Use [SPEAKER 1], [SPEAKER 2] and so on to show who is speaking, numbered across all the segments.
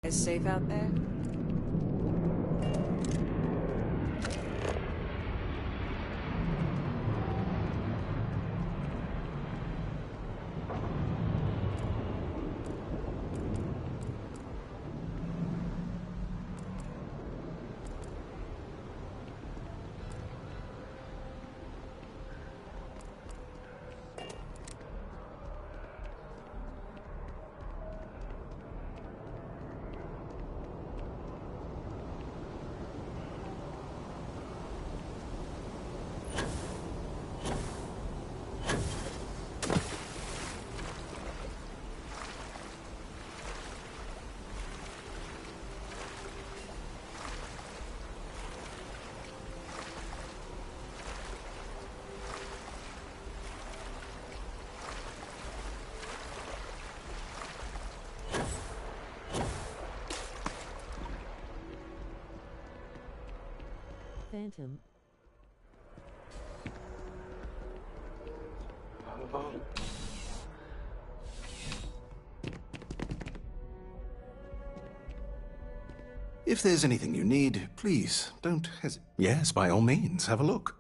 [SPEAKER 1] Is safe out there?
[SPEAKER 2] Phantom.
[SPEAKER 3] If there's anything you need, please don't hesitate. Yes, by all means, have a look.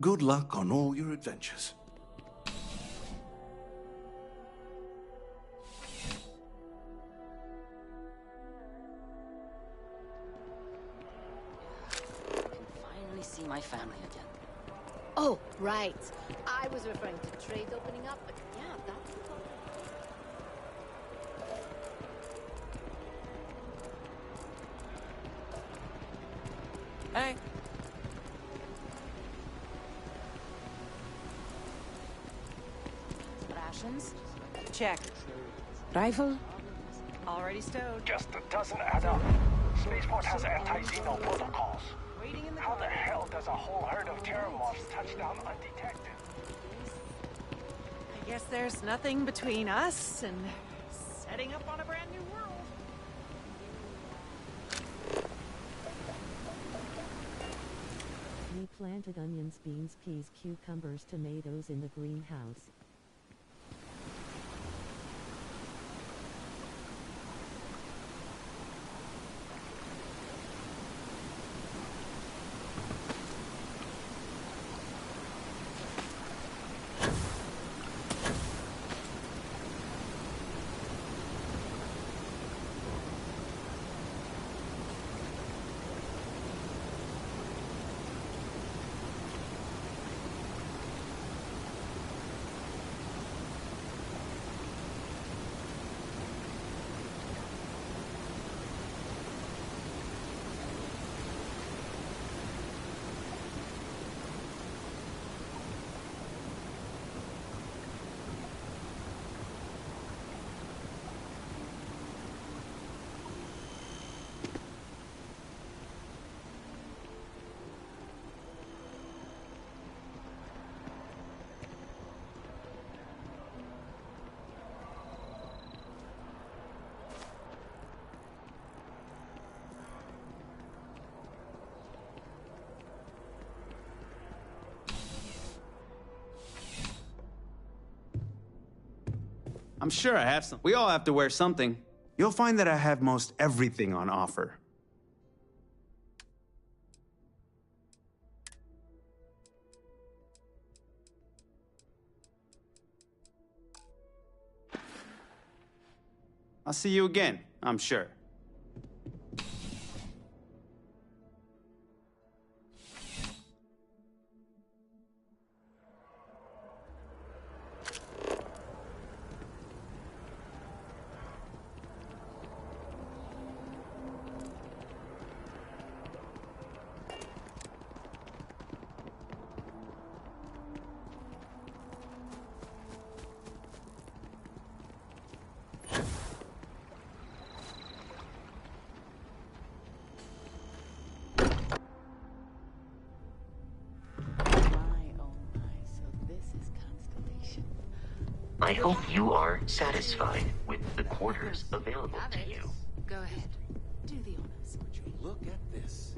[SPEAKER 3] Good luck on all your adventures.
[SPEAKER 4] I can finally see my family again.
[SPEAKER 5] Oh, right. I was referring to trade opening up, but yeah, that's important.
[SPEAKER 1] Hey.
[SPEAKER 4] Rations?
[SPEAKER 1] Check. Rifle? Already stowed.
[SPEAKER 6] Just doesn't add up. Spaceport has anti-Xeno protocols.
[SPEAKER 1] Waiting in the
[SPEAKER 6] How the
[SPEAKER 1] corridor.
[SPEAKER 6] hell does a whole herd of terror moths touch down undetected?
[SPEAKER 1] I guess there's nothing between us and setting up on a brand new world.
[SPEAKER 2] We planted onions, beans, peas, cucumbers, tomatoes in the greenhouse.
[SPEAKER 7] I'm sure I have some. We all have to wear something. You'll find that I have most everything on offer. I'll see you again, I'm sure.
[SPEAKER 8] I hope you are satisfied with the quarters available to you.
[SPEAKER 4] Go ahead. Do the honors.
[SPEAKER 9] Would you look at this?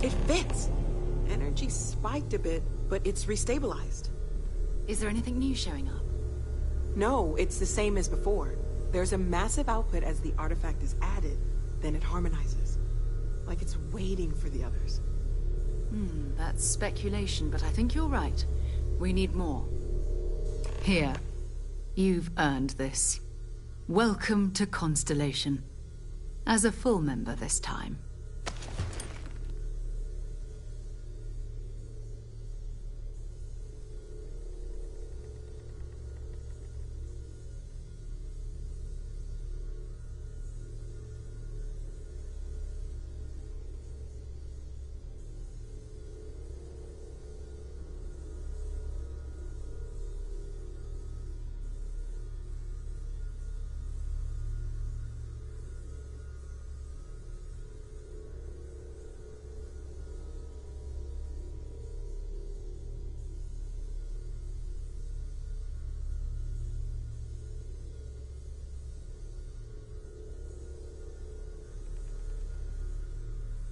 [SPEAKER 10] It fits. Energy spiked a bit, but it's restabilized.
[SPEAKER 4] Is there anything new showing up?
[SPEAKER 10] No, it's the same as before. There's a massive output as the artifact is added, then it harmonizes. Like it's waiting for the others.
[SPEAKER 4] That's speculation, but I think you're right. We need more. Here. You've earned this. Welcome to Constellation. As a full member this time.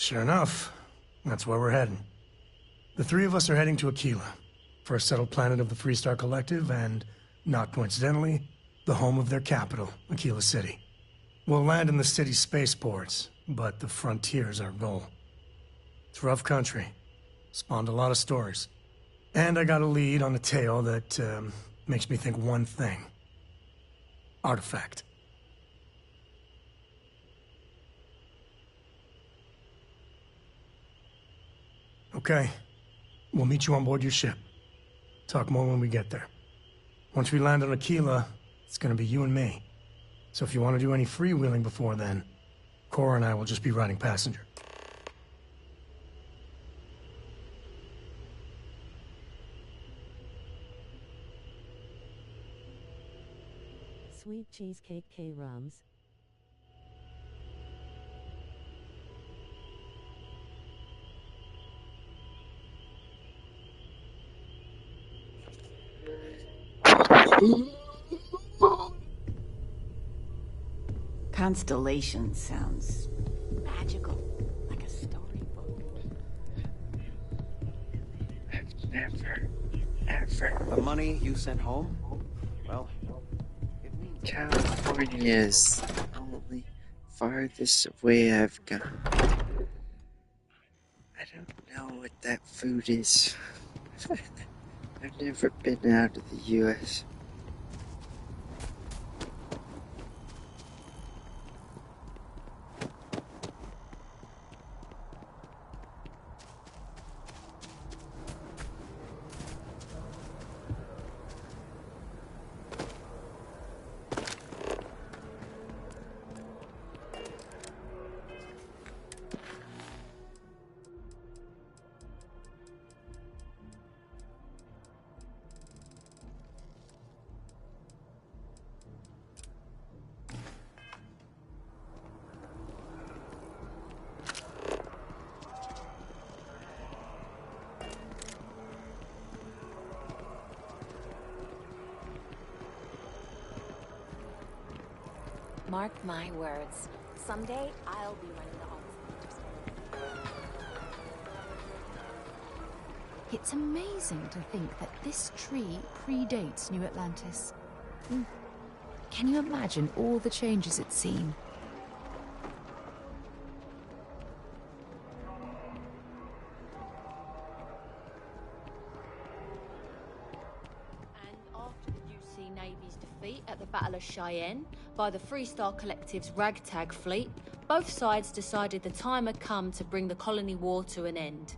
[SPEAKER 11] Sure enough, that's where we're heading. The three of us are heading to Aquila, first settled planet of the Freestar Collective, and, not coincidentally, the home of their capital, Aquila City. We'll land in the city's spaceports, but the frontier's our goal. It's rough country. Spawned a lot of stories. And I got a lead on a tale that makes me think one thing. Artifact. Okay. We'll meet you on board your ship. Talk more when we get there. Once we land on Aquila, it's gonna be you and me. So if you want to do any freewheeling before then, Cora and I will just be riding passenger.
[SPEAKER 2] Sweet cheesecake K-Rums.
[SPEAKER 12] Constellation sounds magical, like a storybook.
[SPEAKER 9] I've never, ever...
[SPEAKER 13] The money you sent home? Well,
[SPEAKER 9] California is the only farthest away I've gone. I don't know what that food is. I've never been out of the U.S.
[SPEAKER 14] Mark my words. Someday, I'll be running the office.
[SPEAKER 4] It's amazing to think that this tree predates New Atlantis. Can you imagine all the changes it's seen?
[SPEAKER 15] After the UC Navy's defeat at the Battle of Cheyenne by the Freestar Collective's ragtag fleet, both sides decided the time had come to bring the colony war to an end.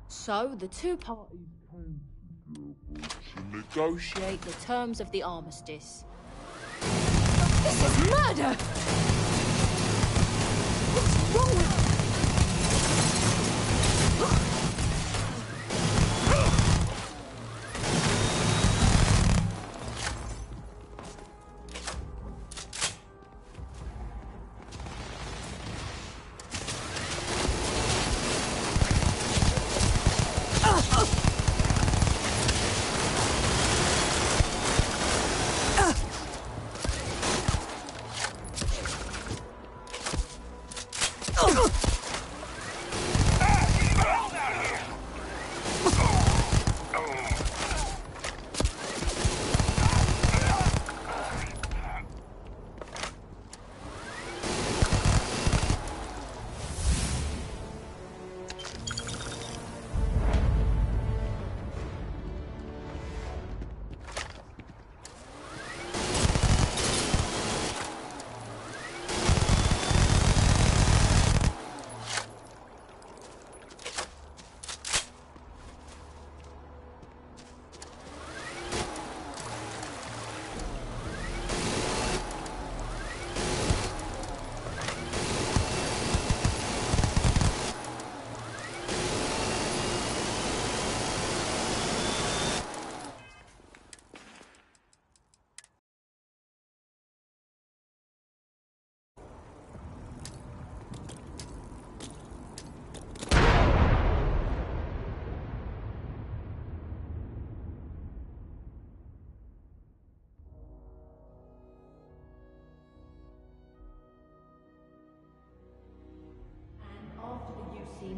[SPEAKER 15] So the two parties came together to negotiate the terms of the armistice.
[SPEAKER 14] This is murder! What's wrong with...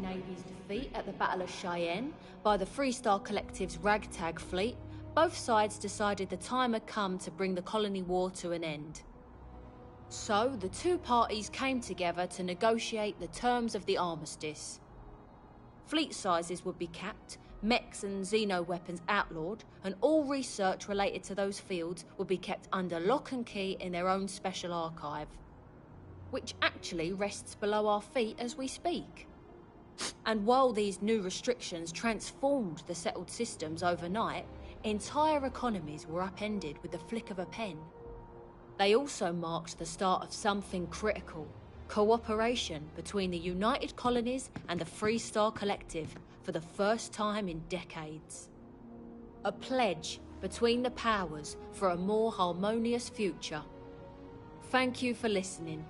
[SPEAKER 15] Navy's defeat at the Battle of Cheyenne by the Freestar Collective's ragtag fleet, both sides decided the time had come to bring the colony war to an end. So, the two parties came together to negotiate the terms of the armistice. Fleet sizes would be capped, mechs and xeno weapons outlawed, and all research related to those fields would be kept under lock and key in their own special archive, which actually rests below our feet as we speak. And while these new restrictions transformed the settled systems overnight, entire economies were upended with the flick of a pen. They also marked the start of something critical: cooperation between the United Colonies and the Freestar Collective for the first time in decades. A pledge between the powers for a more harmonious future. Thank you for listening.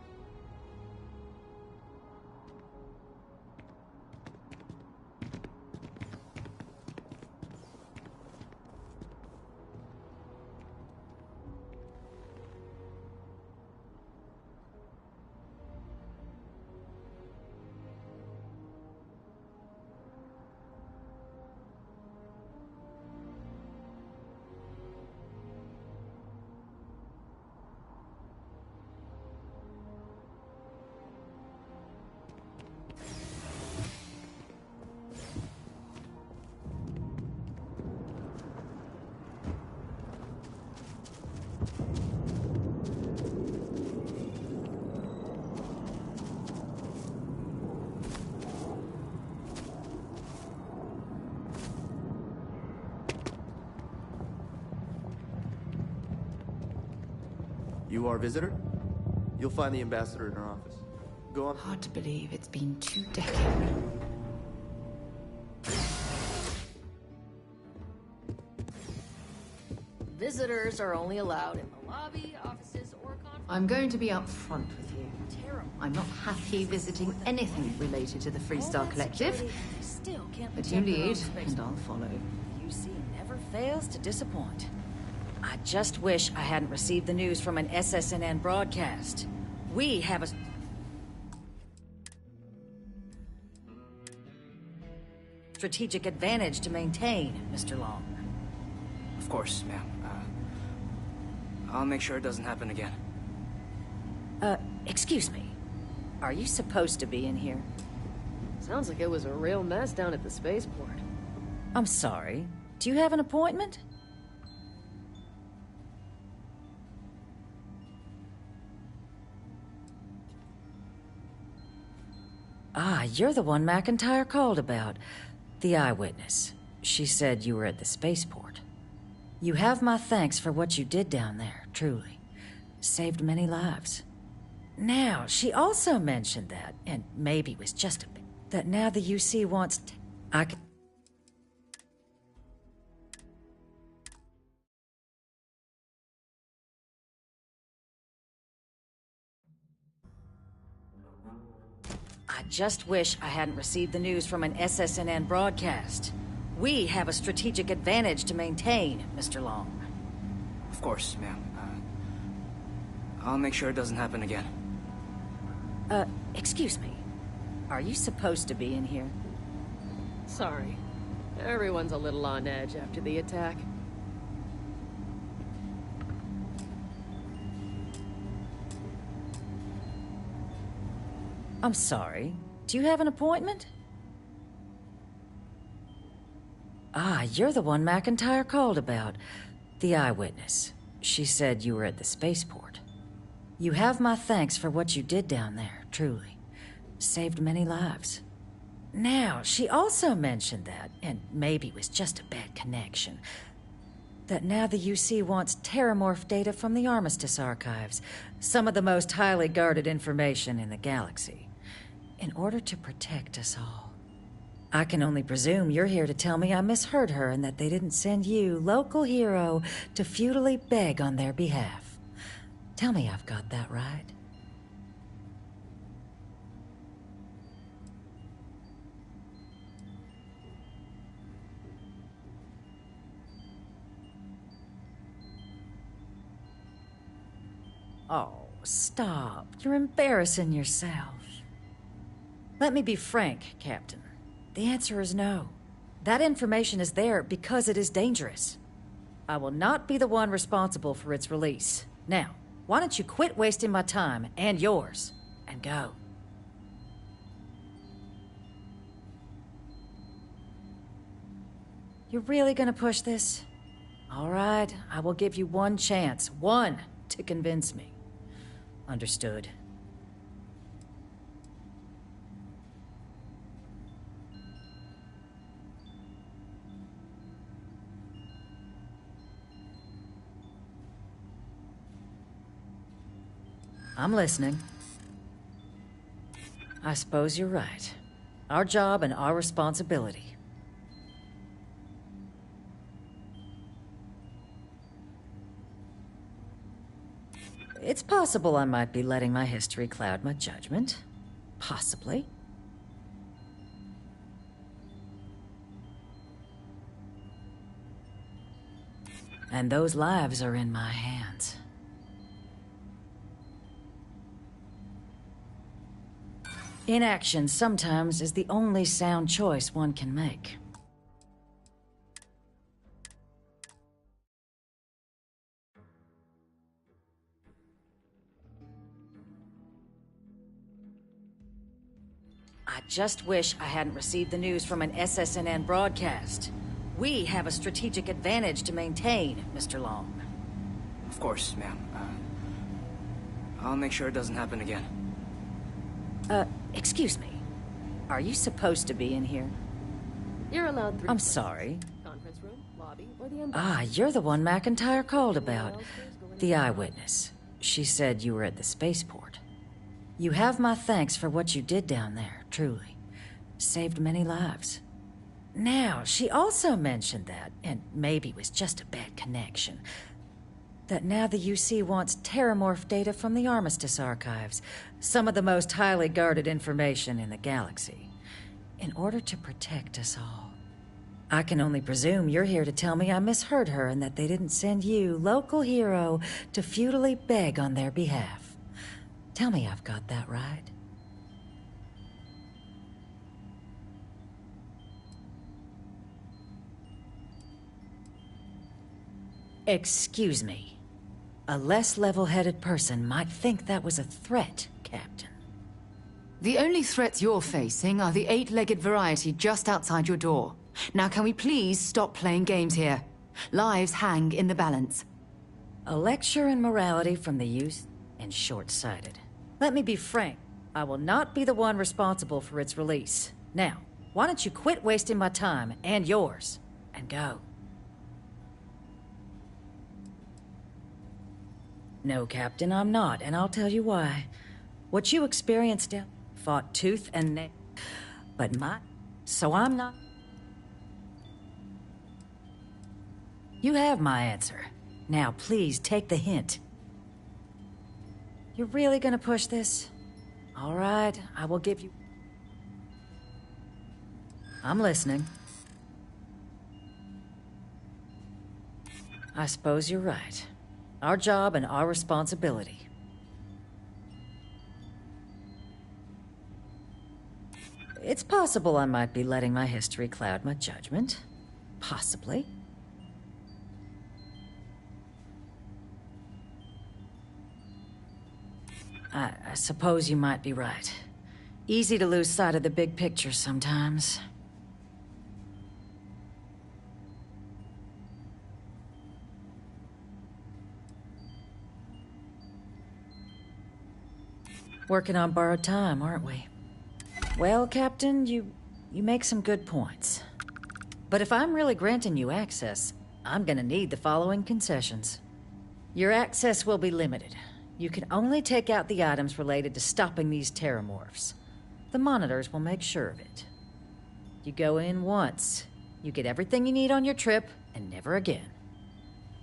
[SPEAKER 16] You are a visitor? You'll find the ambassador in her office. Go on.
[SPEAKER 12] Hard to believe it's been 2 decades.
[SPEAKER 17] Visitors are only allowed in the lobby, offices, or conference.
[SPEAKER 4] I'm going to be upfront with you. I'm not happy visiting anything related to the Freestar Collective.
[SPEAKER 17] Still can't
[SPEAKER 4] But you
[SPEAKER 17] protect their own
[SPEAKER 4] lead,
[SPEAKER 17] space.
[SPEAKER 4] and I'll follow.
[SPEAKER 17] UC never fails to disappoint. I just wish I hadn't received the news from an SSNN broadcast. We have a... strategic advantage to maintain, Mr. Long.
[SPEAKER 18] Of course, ma'am. I'll make sure it doesn't happen again.
[SPEAKER 17] Excuse me. Are you supposed to be in here?
[SPEAKER 10] Sounds like it was a real mess down at the spaceport.
[SPEAKER 17] I'm sorry. Do you have an appointment? Ah, you're the one McIntyre called about. The eyewitness. She said you were at the spaceport. You have my thanks for what you did down there, truly. Saved many lives. Now, she also mentioned that, and maybe it was just a bit, that now the UC wants I could... I just wish I hadn't received the news from an SSNN broadcast. We have a strategic advantage to maintain, Mr. Long.
[SPEAKER 18] Of course, ma'am. I'll make sure it doesn't happen again.
[SPEAKER 17] Excuse me. Are you supposed to be in here?
[SPEAKER 10] Sorry. Everyone's a little on edge after the attack.
[SPEAKER 17] I'm sorry. Do you have an appointment? Ah, you're the one McIntyre called about. The eyewitness. She said you were at the spaceport. You have my thanks for what you did down there, truly. Saved many lives. Now, she also mentioned that, and maybe it was just a bad connection, that now the UC wants terramorph data from the Armistice archives, some of the most highly guarded information in the galaxy, in order to protect us all. I can only presume you're here to tell me I misheard her and that they didn't send you, local hero, to futilely beg on their behalf. Tell me I've got that right. Oh, stop. You're embarrassing yourself. Let me be frank, Captain. The answer is no. That information is there because it is dangerous. I will not be the one responsible for its release. Now, why don't you quit wasting my time and yours, and go? You're really gonna push this? All right, I will give you one chance. One to convince me. Understood. I'm listening. I suppose you're right. Our job and our responsibility. It's possible I might be letting my history cloud my judgment. Possibly. And those lives are in my hands. Inaction sometimes is the only sound choice one can make. I just wish I hadn't received the news from an SSNN broadcast. We have a strategic advantage to maintain, Mr. Long.
[SPEAKER 18] Of course, ma'am. I'll make sure it doesn't happen again.
[SPEAKER 17] Excuse me. Are you supposed to be in here?
[SPEAKER 15] You're allowed 3
[SPEAKER 17] I'm sorry.
[SPEAKER 15] Conference room, lobby, or the
[SPEAKER 17] Ah, you're the one McIntyre called about. The eyewitness. She said you were at the spaceport. You have my thanks for what you did down there, truly. Saved many lives. Now, she also mentioned that, and maybe it was just a bad connection, that now the UC wants terramorph data from the Armistice archives, some of the most highly guarded information in the galaxy, in order to protect us all. I can only presume you're here to tell me I misheard her and that they didn't send you, local hero, to futilely beg on their behalf. Tell me I've got that right. Excuse me. A less level-headed person might think that was a threat, Captain.
[SPEAKER 4] The only threats you're facing are the 8-legged variety just outside your door. Now can we please stop playing games here? Lives hang in the balance.
[SPEAKER 17] A lecture in morality from the youth and short-sighted. Let me be frank. I will not be the one responsible for its release. Now, why don't you quit wasting my time and yours, and go? No, Captain, I'm not, and I'll tell you why. What you experienced fought tooth and nail, but so I'm not. You have my answer. Now, please take the hint. You're really gonna push this? All right, I will give you... I'm listening. I suppose you're right. Our job and our responsibility. It's possible I might be letting my history cloud my judgment. Possibly. I suppose you might be right. Easy to lose sight of the big picture sometimes. Working on borrowed time, aren't we? Well, Captain, you make some good points. But if I'm really granting you access, I'm gonna need the following concessions. Your access will be limited. You can only take out the items related to stopping these terramorphs. The monitors will make sure of it. You go in once, you get everything you need on your trip, and never again.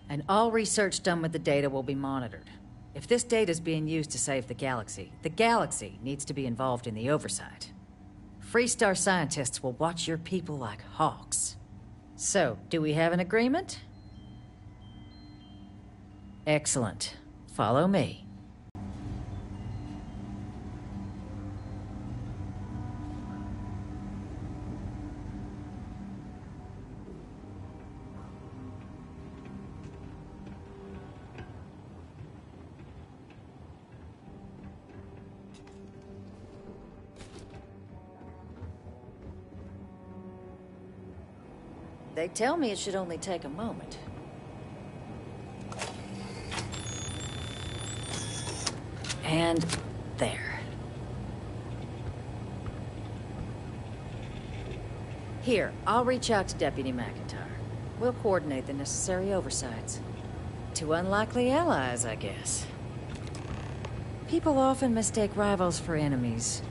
[SPEAKER 17] And all research done with the data will be monitored. If this data is being used to save the galaxy needs to be involved in the oversight. Freestar scientists will watch your people like hawks. So, do we have an agreement? Excellent. Follow me. They tell me it should only take a moment. And there. Here, I'll reach out to Deputy McIntyre. We'll coordinate the necessary oversights. Two unlikely allies, I guess. People often mistake rivals for enemies.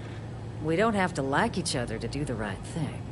[SPEAKER 17] We don't have to like each other to do the right thing.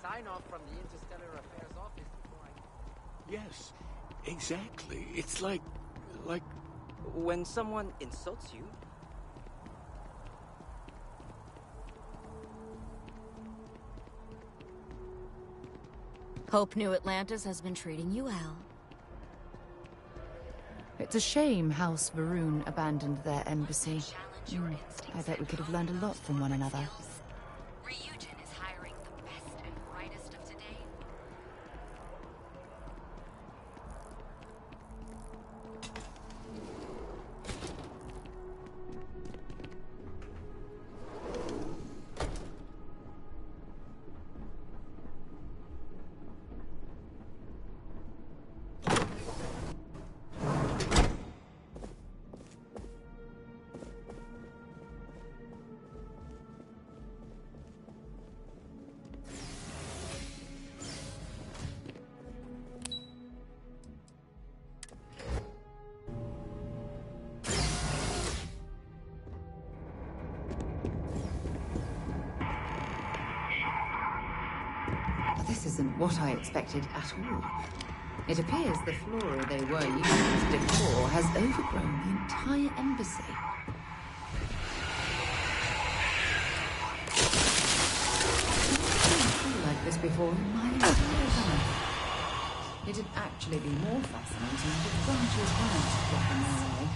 [SPEAKER 18] Sign-off from the Interstellar Affairs office before I...
[SPEAKER 19] Yes, exactly. It's like...
[SPEAKER 18] When someone insults you...
[SPEAKER 14] Hope New Atlantis has been treating you well.
[SPEAKER 4] It's a shame House Varun abandoned their embassy. I bet we could have learned a lot from one another. This isn't what I expected at all. It appears the flora they were used before has overgrown the entire embassy. I've never seen like this before in my entire life. It'd actually be more fascinating if the branches weren't blocking their way.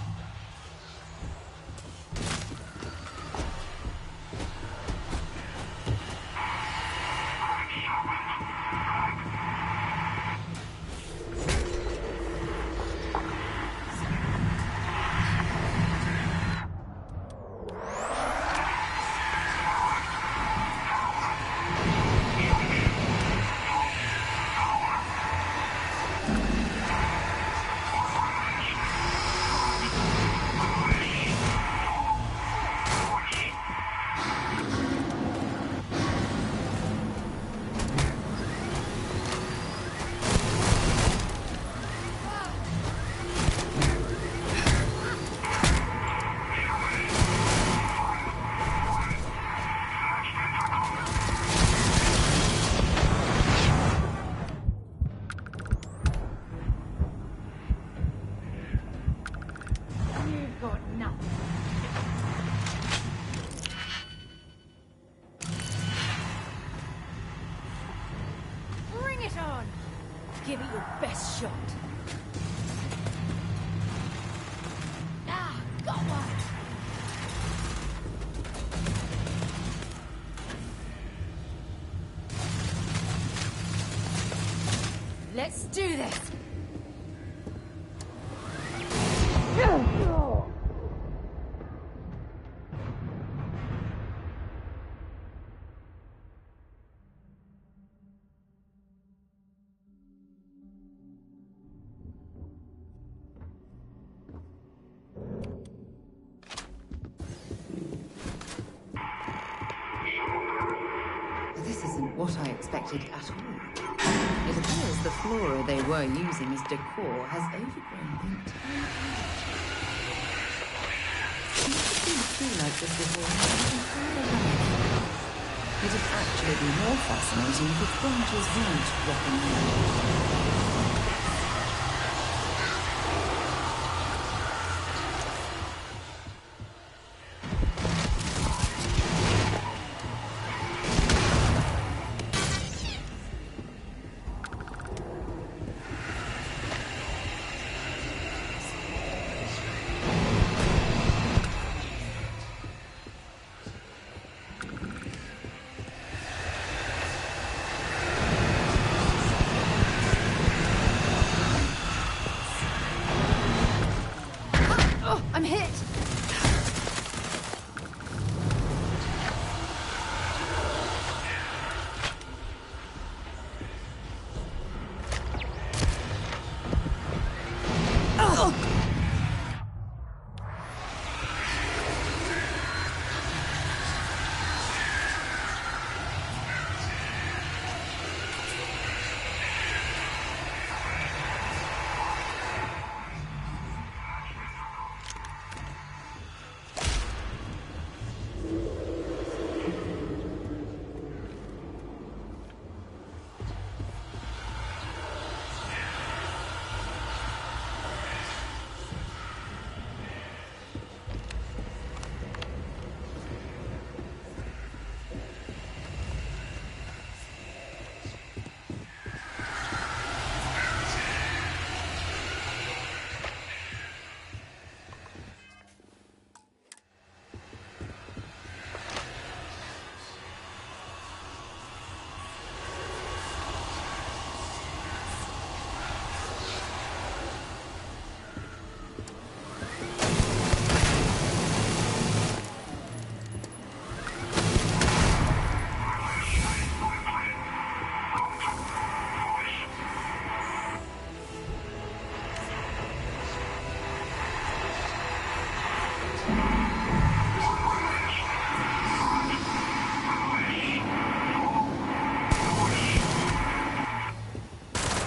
[SPEAKER 14] Give it your best shot. Ah, got one! Let's do this!
[SPEAKER 4] what I expected at all. It appears the flora they were using as decor has overgrown the entire place. It didn't feel like this before. It'd actually be more fascinating if its branches weren't rocking around.
[SPEAKER 15] I'm hit!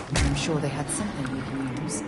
[SPEAKER 4] I'm sure they had something we can use.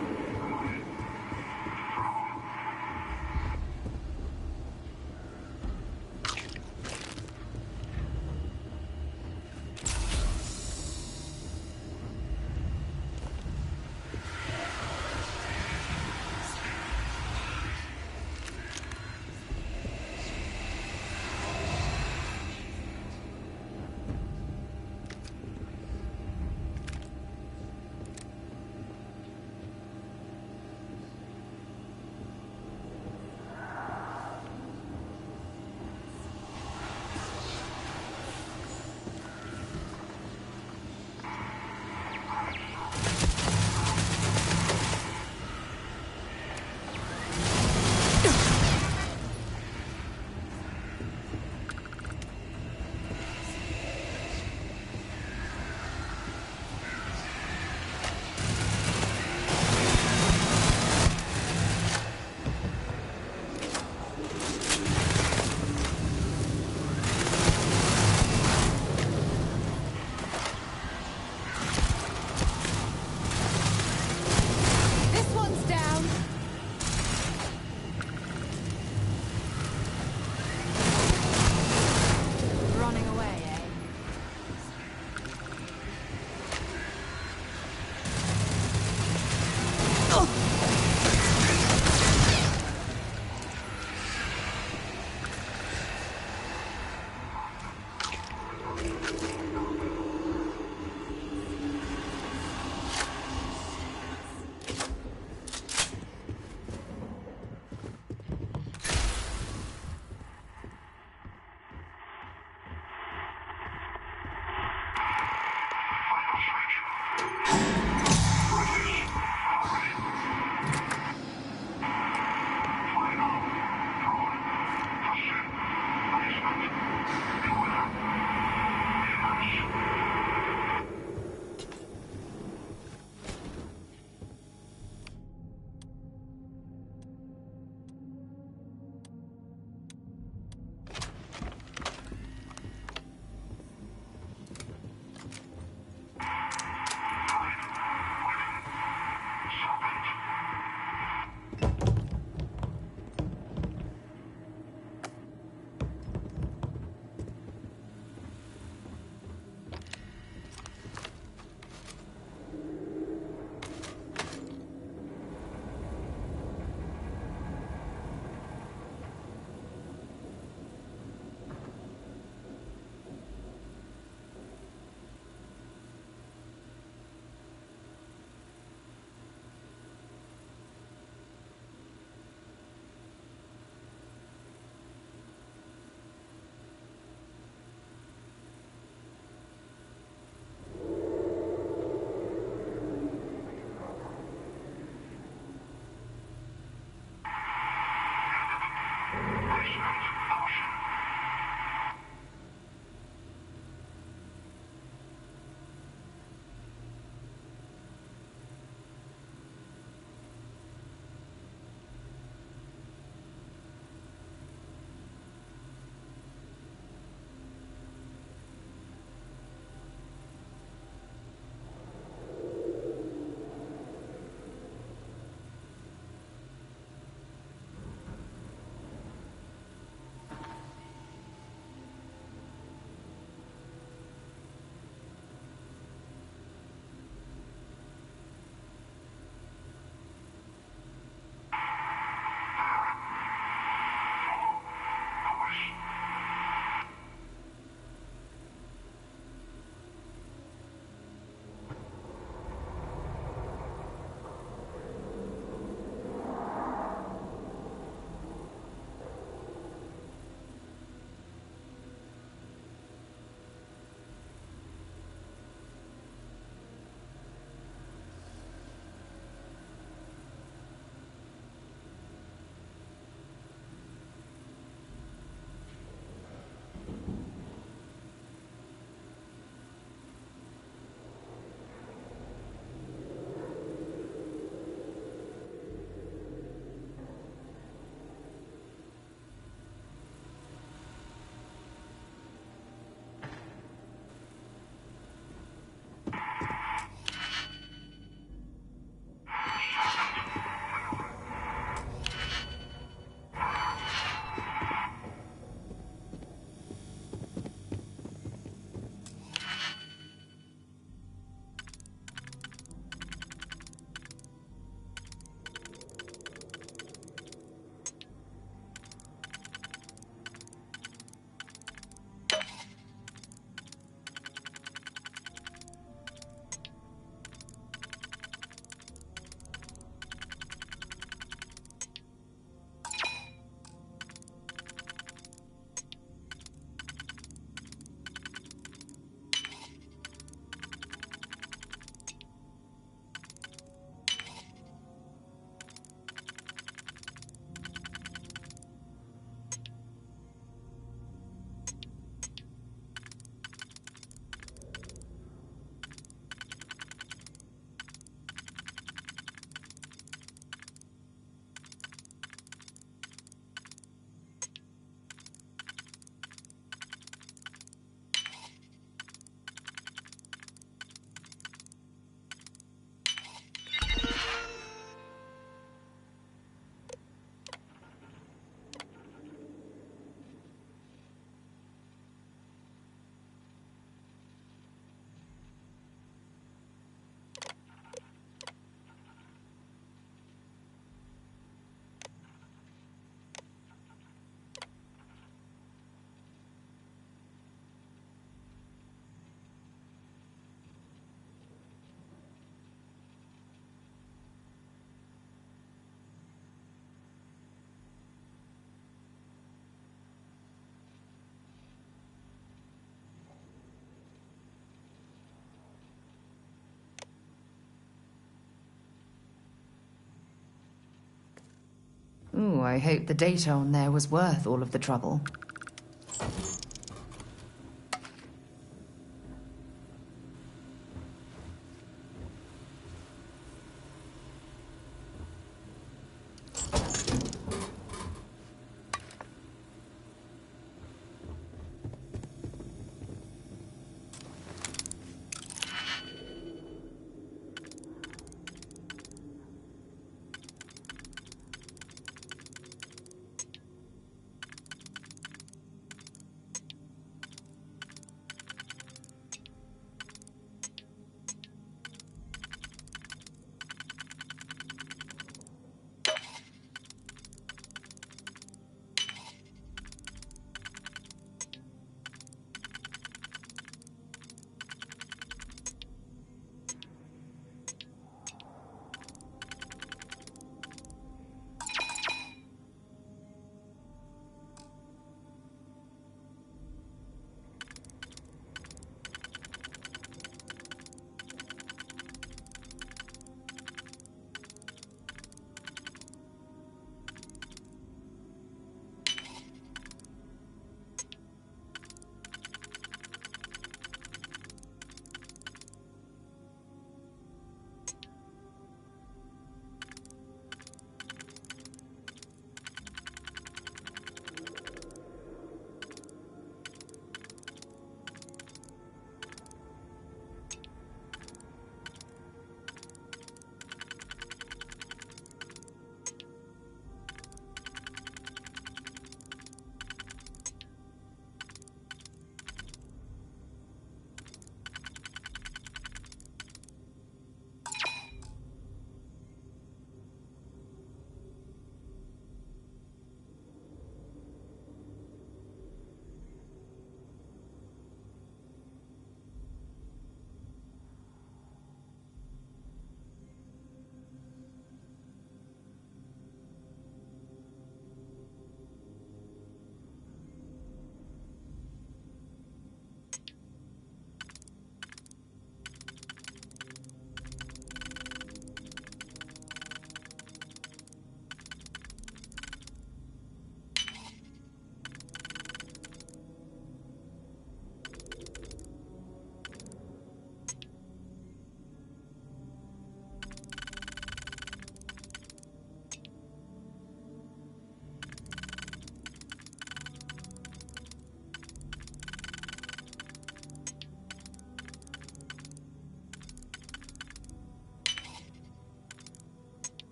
[SPEAKER 4] Ooh, I hope the data on there was worth all of the trouble.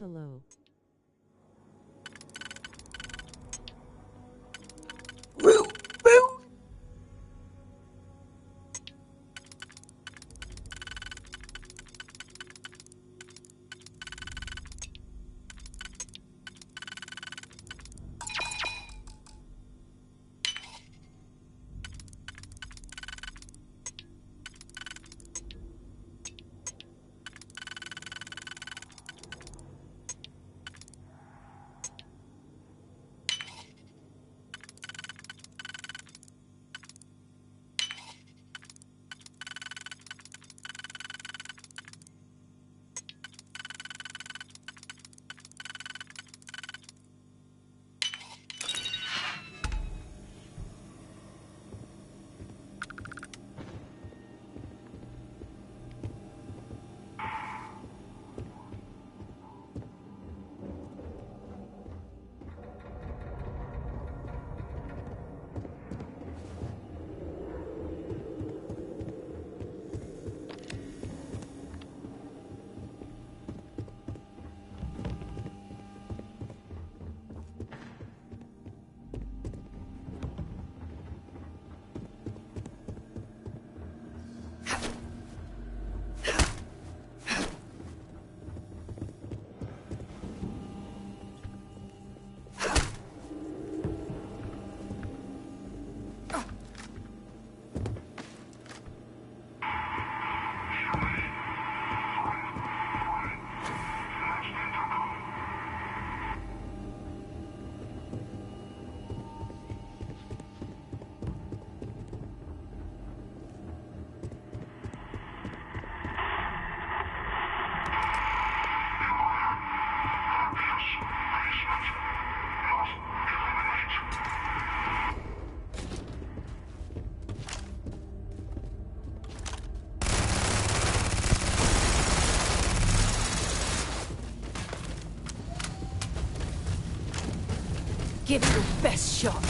[SPEAKER 2] Hello.
[SPEAKER 15] Give it your best shot.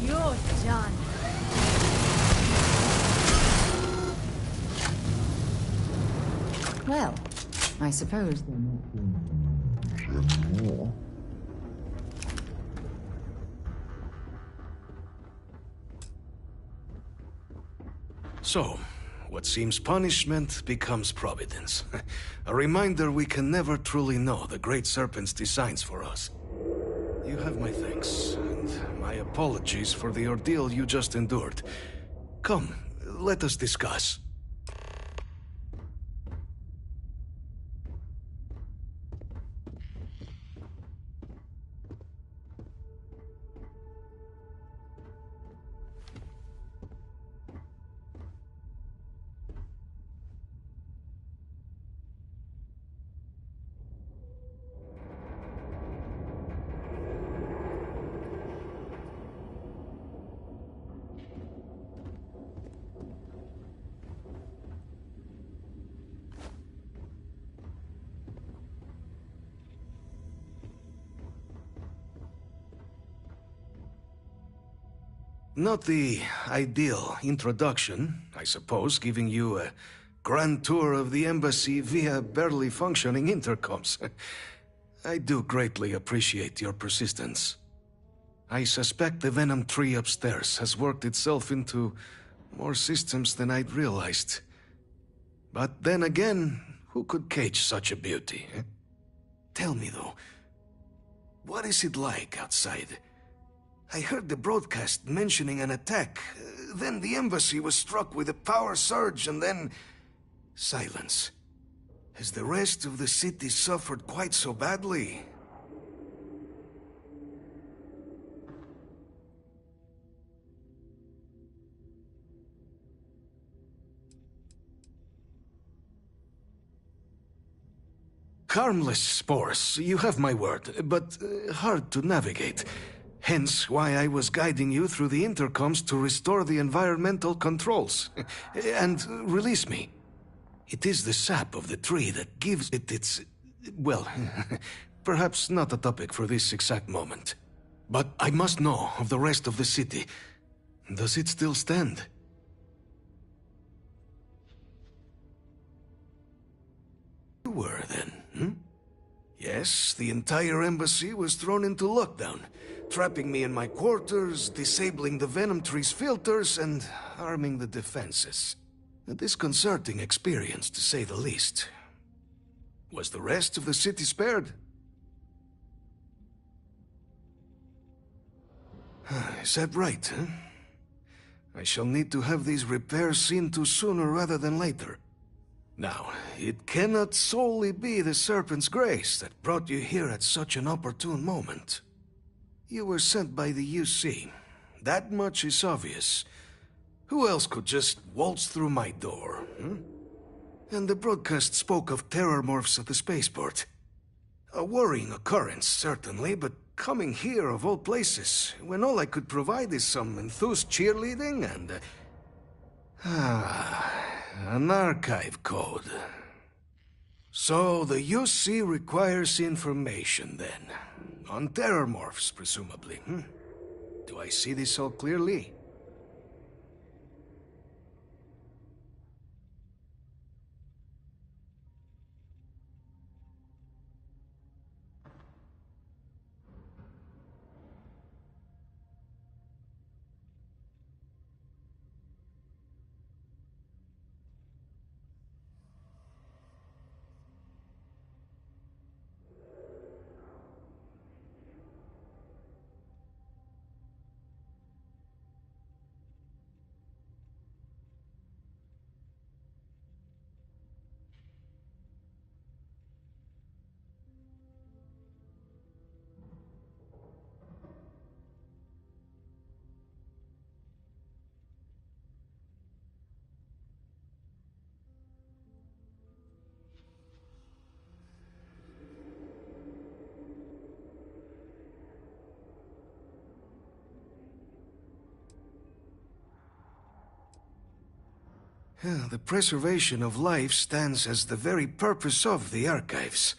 [SPEAKER 15] You're done.
[SPEAKER 17] Well, I suppose there might be more.
[SPEAKER 19] So, what seems punishment becomes providence. A reminder we can never truly know the Great Serpent's designs for us. You have my thanks, and my apologies for the ordeal you just endured. Come, let us discuss. Not the ideal introduction, I suppose, giving you a grand tour of the embassy via barely functioning intercoms. I do greatly appreciate your persistence. I suspect the Venom tree upstairs has worked itself into more systems than I'd realized. But then again, who could cage such a beauty? Eh? Tell me though, what is it like outside? I heard the broadcast mentioning an attack. Then the embassy was struck with a power surge, and then silence. Has the rest of the city suffered quite so badly? Harmless spores, you have my word, but hard to navigate. Hence why I was guiding you through the intercoms to restore the environmental controls. And release me. It is the sap of the tree that gives it its... well, perhaps not a topic for this exact moment. But I must know of the rest of the city. Does it still stand? You were then, hmm? Yes, the entire embassy was thrown into lockdown, trapping me in my quarters, disabling the Venom tree's filters, and arming the defenses. A disconcerting experience, to say the least. Was the rest of the city spared? Is that right, huh? I shall need to have these repairs seen to sooner rather than later. Now, it cannot solely be the Serpent's grace that brought you here at such an opportune moment. You were sent by the UC. That much is obvious. Who else could just waltz through my door, hmm? And the broadcast spoke of terror morphs at the spaceport. A worrying occurrence, certainly, but coming here of all places, when all I could provide is some enthused cheerleading and... an archive code. So the UC requires information, then. On terror morphs, presumably, hmm? Do I see this all clearly? The preservation of life stands as the very purpose of the archives.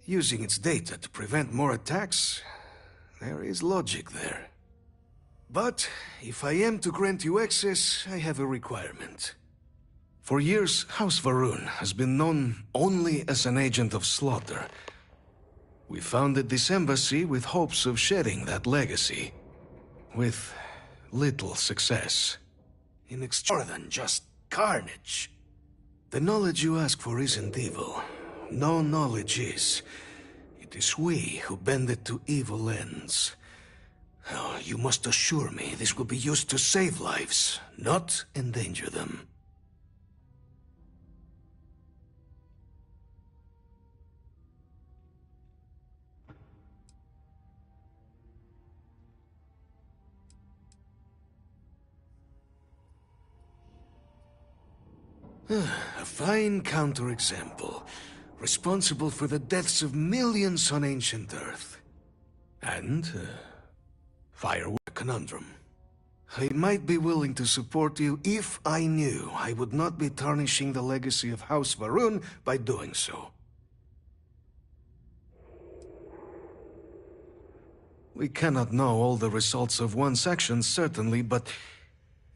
[SPEAKER 19] Using its data to prevent more attacks, there is logic there. But if I am to grant you access, I have a requirement. For years, House Varun has been known only as an agent of slaughter. We founded this embassy with hopes of shedding that legacy. With little success. In more than just carnage. The knowledge you ask for isn't evil. No knowledge is. It is we who bend it to evil ends. Oh, you must assure me this will be used to save lives, not endanger them. A fine counterexample, responsible for the deaths of millions on ancient Earth. And firework conundrum. I might be willing to support you if I knew I would not be tarnishing the legacy of House Varun by doing so. We cannot know all the results of one's actions, certainly, but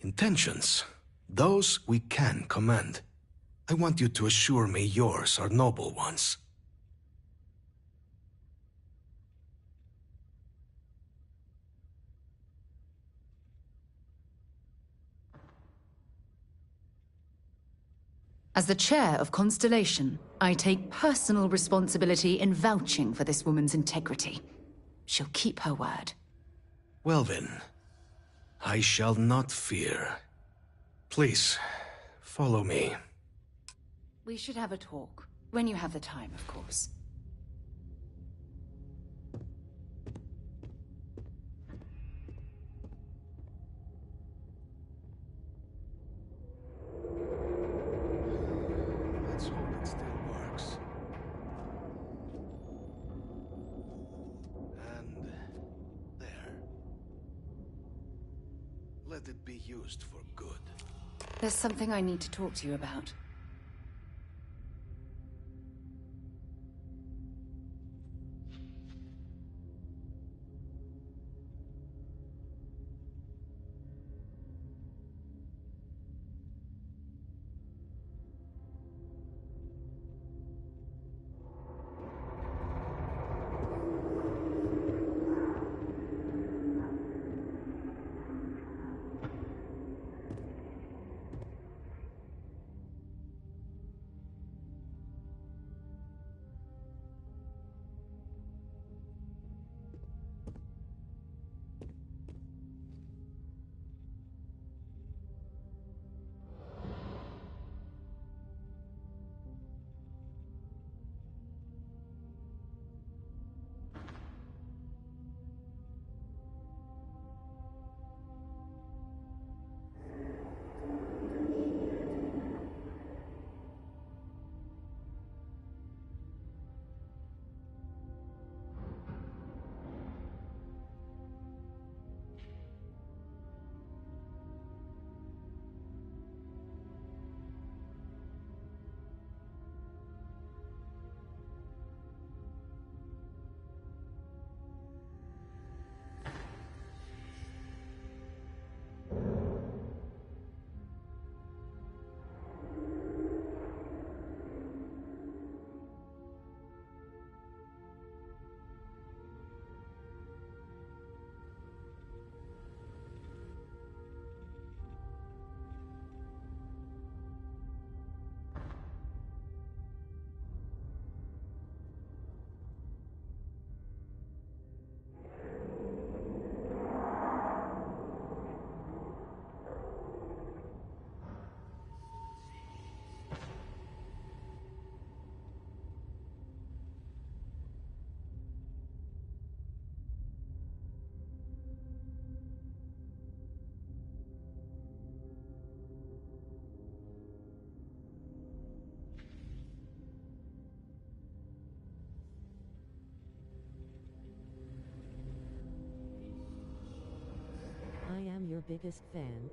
[SPEAKER 19] intentions, those we can command. I want you to assure me yours are noble ones.
[SPEAKER 4] As the chair of Constellation, I take personal responsibility in vouching for this woman's integrity. She'll keep her word.
[SPEAKER 19] Well then, I shall not fear. Please, follow me.
[SPEAKER 4] We should have a talk. When you have the time, of course.
[SPEAKER 19] Let's hope it still works. And there. Let it be used for good.
[SPEAKER 4] There's something I need to talk to you about.
[SPEAKER 2] I am your biggest fan.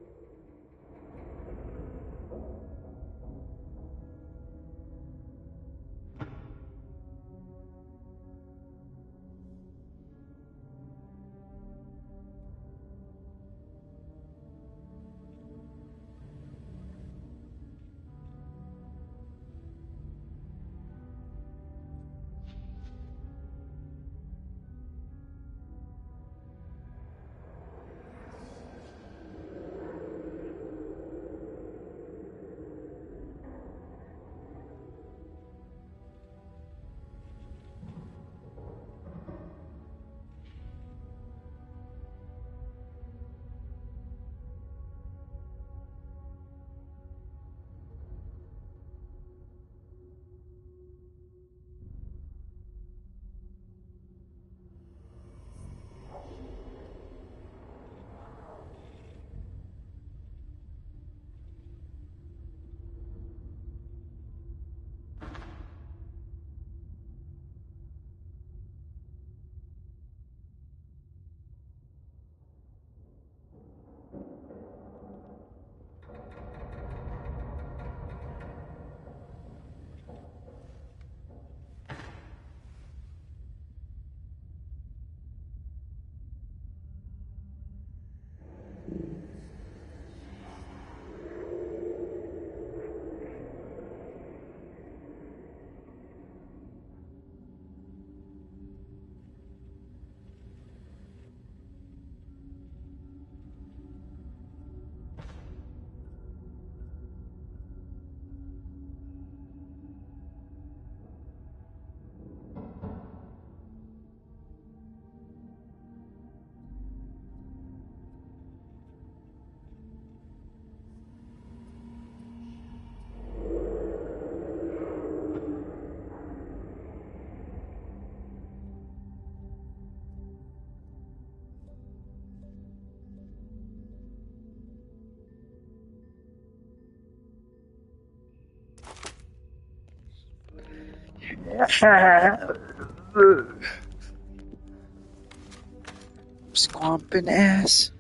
[SPEAKER 9] Squamping ass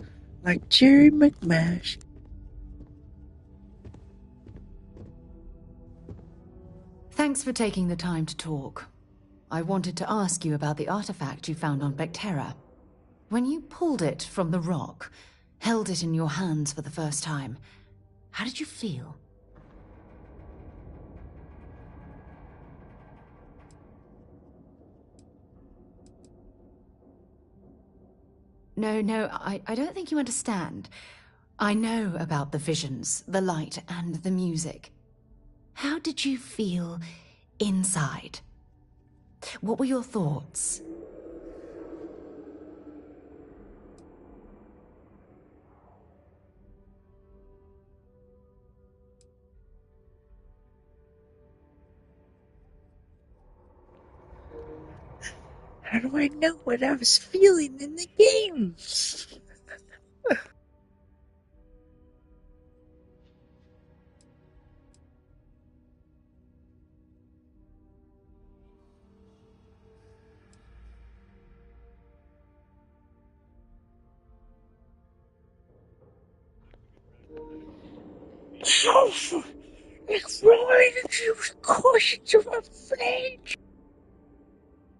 [SPEAKER 9] like Jerry McMash.
[SPEAKER 4] Thanks for taking the time to talk. I wanted to ask you about the artifact you found on Bactera. When you pulled it from the rock, held it in your hands for the first time, how did you feel? No, I don't think you understand. I know about the visions, the light, and the music. How did you feel inside? What were your thoughts?
[SPEAKER 9] How do I know what I was feeling in the game?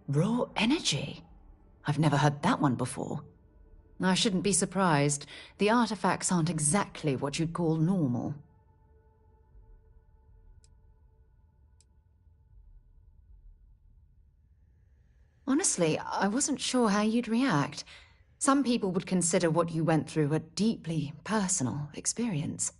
[SPEAKER 4] Raw energy? I've never heard that one before. I shouldn't be surprised. The artifacts aren't exactly what you'd call normal. Honestly, I wasn't sure how you'd react. Some people would consider what you went through a deeply personal experience.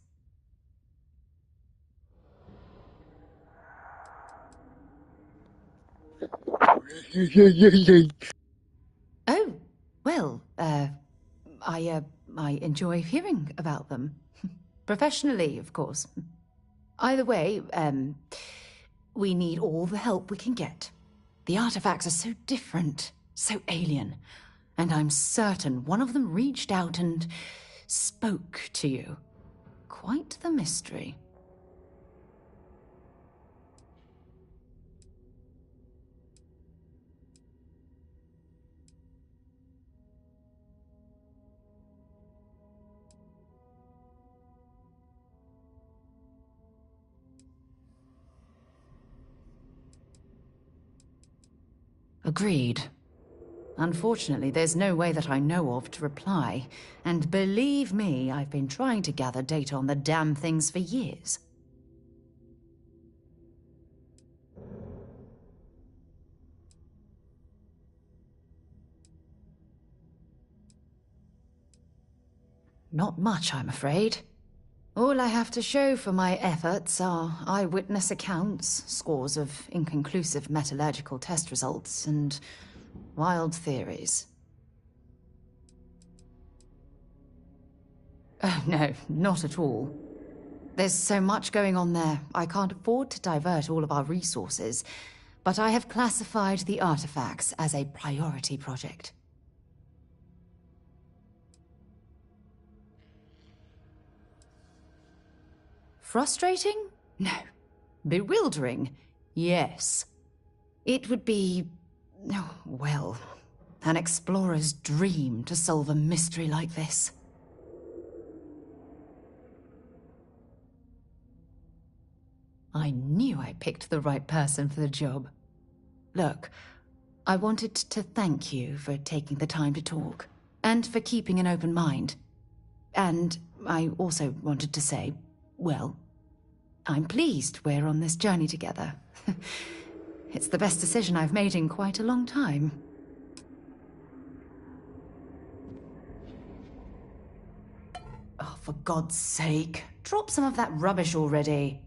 [SPEAKER 4] Oh, well, I enjoy hearing about them. Professionally, of course. Either way, we need all the help we can get. The artifacts are so different, so alien, and I'm certain one of them reached out and spoke to you. Quite the mystery. Agreed. Unfortunately, there's no way that I know of to reply. And believe me, I've been trying to gather data on the damn things for years. Not much, I'm afraid. All I have to show for my efforts are eyewitness accounts, scores of inconclusive metallurgical test results, and wild theories. Oh, no, not at all. There's so much going on there, I can't afford to divert all of our resources, but I have classified the artifacts as a priority project. Frustrating? No. Bewildering? Yes. It would be, oh, well, an explorer's dream to solve a mystery like this. I knew I picked the right person for the job. Look, I wanted to thank you for taking the time to talk, and for keeping an open mind. And I also wanted to say, well, I'm pleased we're on this journey together. It's the best decision I've made in quite a long time. Oh, for God's sake, drop some of that rubbish already.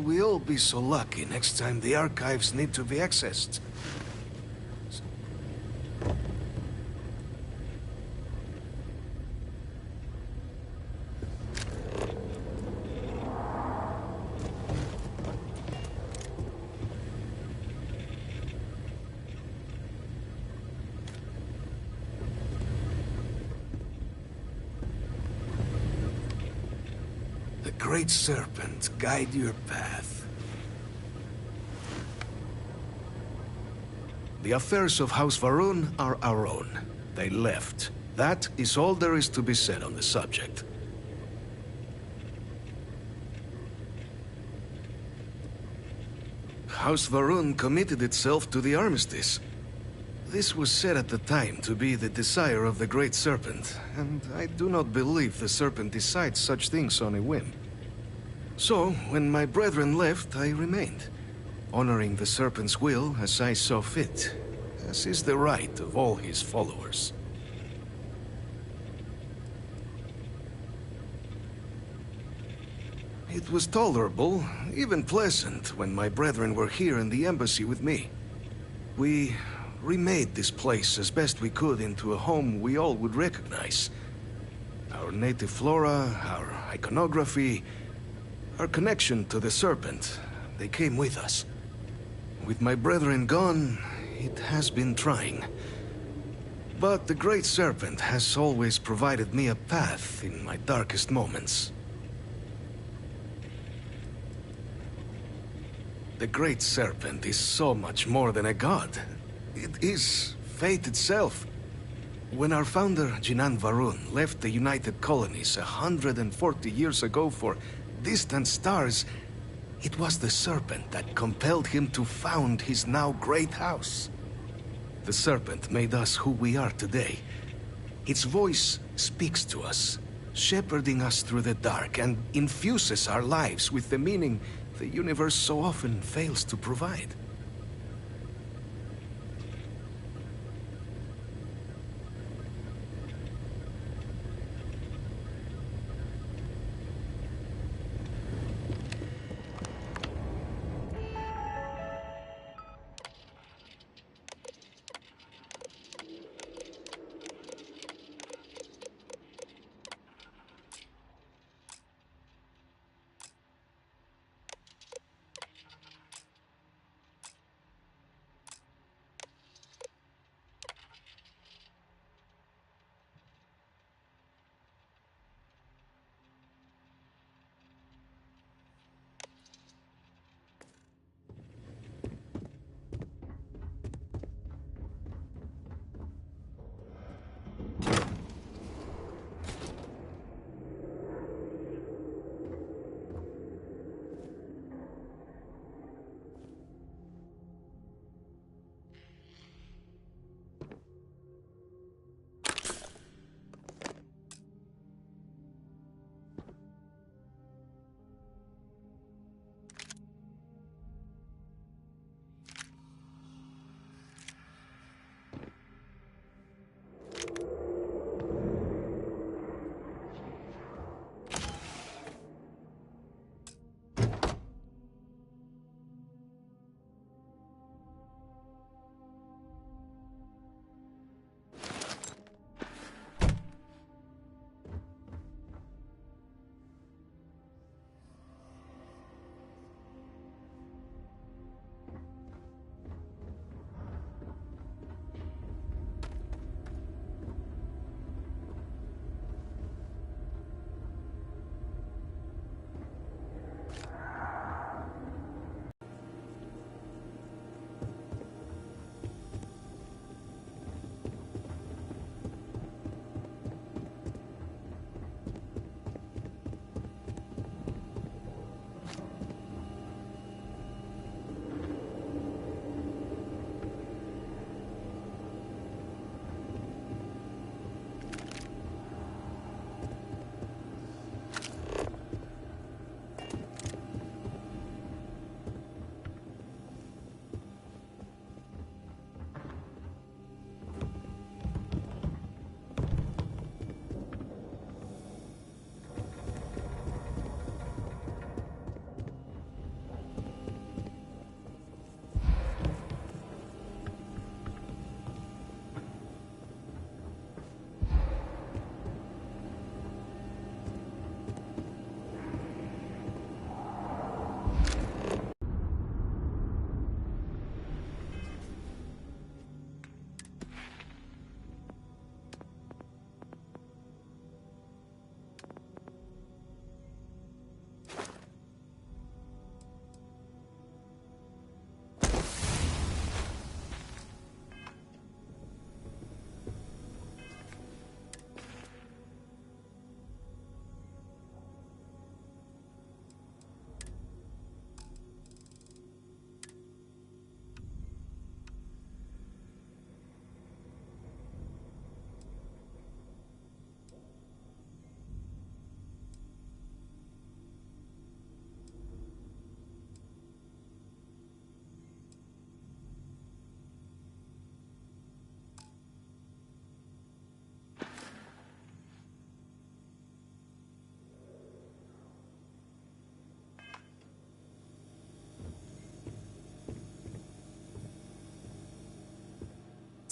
[SPEAKER 19] we all be so lucky next time the archives need to be accessed? The Great Serpent guide your path. The affairs of House Varun are our own. They left. That is all there is to be said on the subject. House Varun committed itself to the armistice. This was said at the time to be the desire of the Great Serpent, and I do not believe the Serpent decides such things on a whim. So, when my brethren left, I remained, honoring the Serpent's will as I saw fit, as is the right of all his followers. It was tolerable, even pleasant, when my brethren were here in the embassy with me. We remade this place as best we could into a home we all would recognize. Our native flora, our iconography, our connection to the Serpent, they came with us. With my brethren gone, it has been trying. But the Great Serpent has always provided me a path in my darkest moments. The Great Serpent is so much more than a god. It is fate itself. When our founder, Jinan Varun, left the United Colonies 140 years ago for distant stars, it was the Serpent that compelled him to found his now great house. The Serpent made us who we are today. Its voice speaks to us, shepherding us through the dark, and infuses our lives with the meaning the universe so often fails to provide.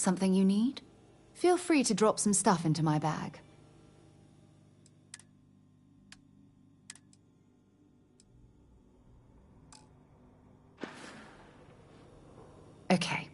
[SPEAKER 4] Something you need? Feel free to drop some stuff into my bag. Okay.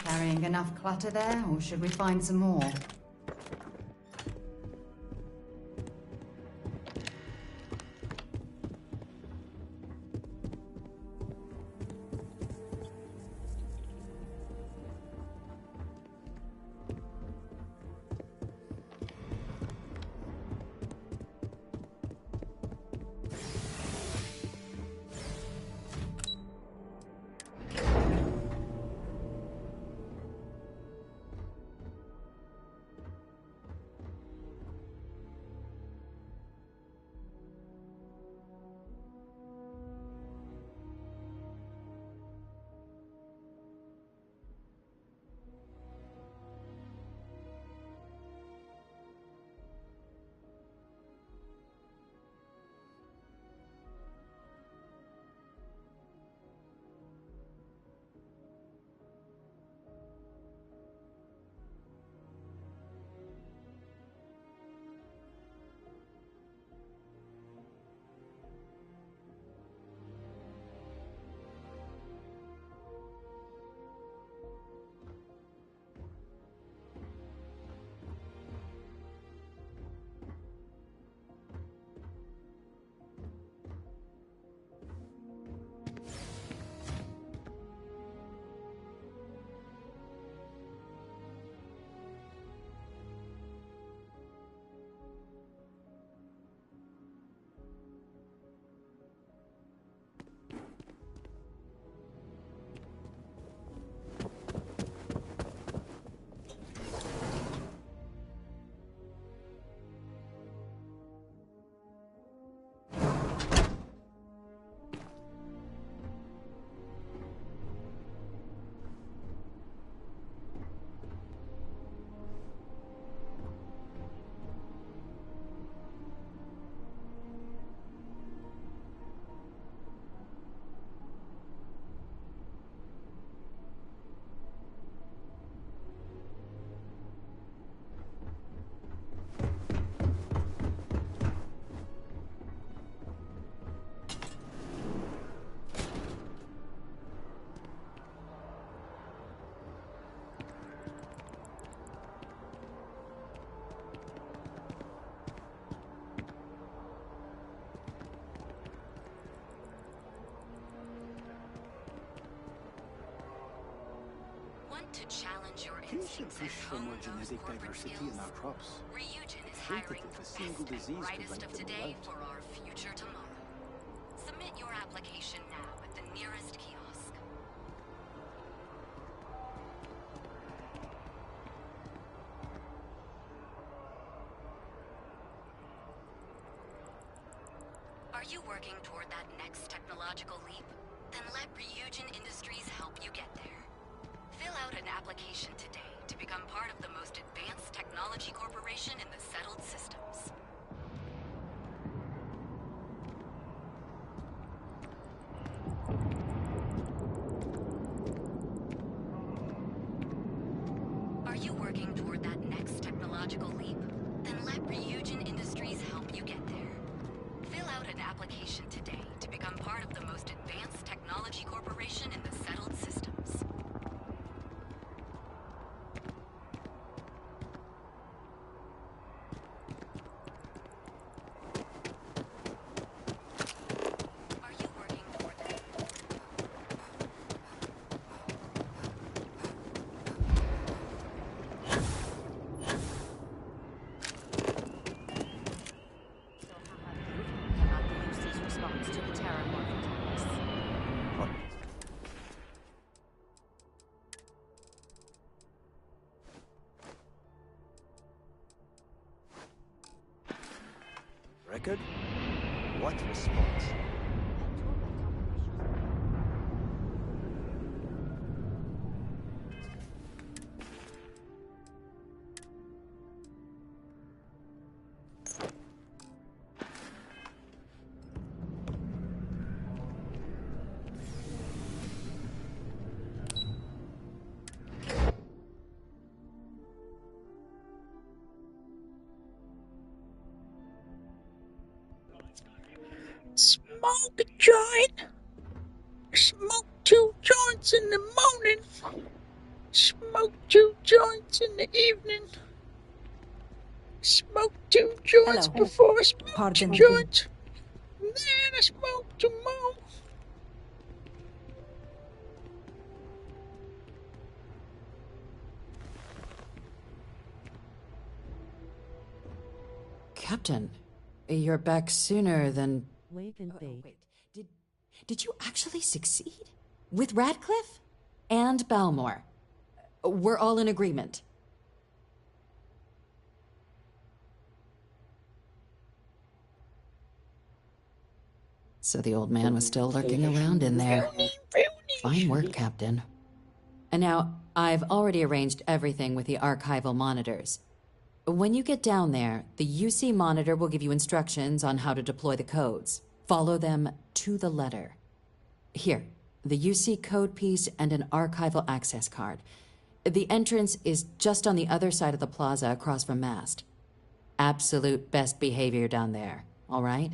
[SPEAKER 4] Carrying enough clutter there, or should we find some more?
[SPEAKER 20] To challenge your instincts and hone those corporate skills. Ryujin is hiring the best and brightest of today for our future tomorrow. Submit your application now at the nearest kiosk.
[SPEAKER 21] you working toward that next technological leap? Then let Ryujin Industries help you get there. Fill out an application today to become part of the most advanced technology corporation in the settled systems. Are you working toward that next technological leap? Then let Ryujin Industries help you get there. Fill out an application today to become part of the most advanced technology corporation in the settled systems. Are you working toward that?
[SPEAKER 12] About the UC's response to the terrormorph attacks.
[SPEAKER 20] Record? What response?
[SPEAKER 22] Smoke a joint. Smoke 2 joints in the morning. Smoke 2 joints in the evening. Smoke 2 joints
[SPEAKER 23] Hello.
[SPEAKER 22] before I smoke
[SPEAKER 23] Pardon
[SPEAKER 22] 2
[SPEAKER 23] me.
[SPEAKER 22] joints. Then I smoke 2 more.
[SPEAKER 17] Captain, you're back sooner than...
[SPEAKER 2] Wake and bake.
[SPEAKER 17] Wait, did you actually succeed? With Radcliffe? And Balmore? We're all in agreement. So the old man was still lurking around in there. Fine work, Captain. And now, I've already arranged everything with the archival monitors. When you get down there, the UC monitor will give you instructions on how to deploy the codes. Follow them to the letter. Here, the UC code piece and an archival access card. The entrance is just on the other side of the plaza across from Mast. Absolute best behavior down there, all right?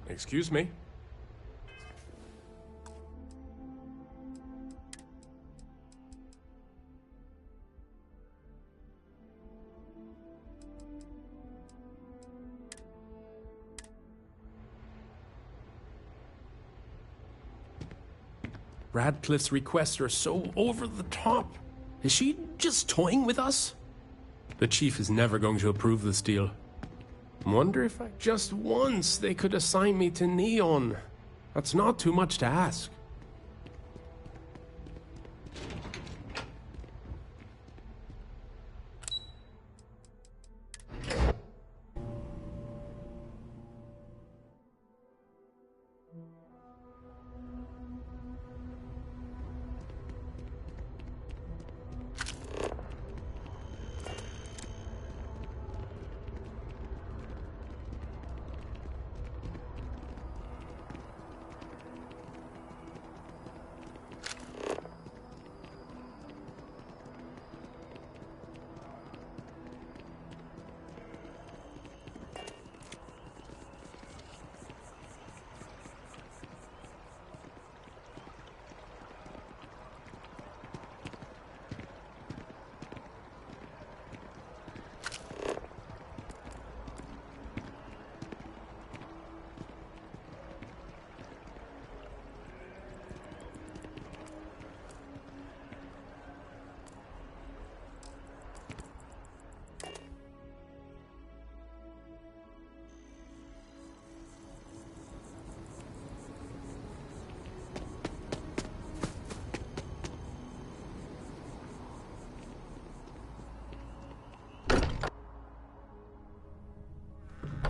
[SPEAKER 3] Excuse me. Radcliffe's requests are so over the top. Is she just toying with us? The chief is never going to approve this deal. Wonder if just once they could assign me to Neon. That's not too much to ask.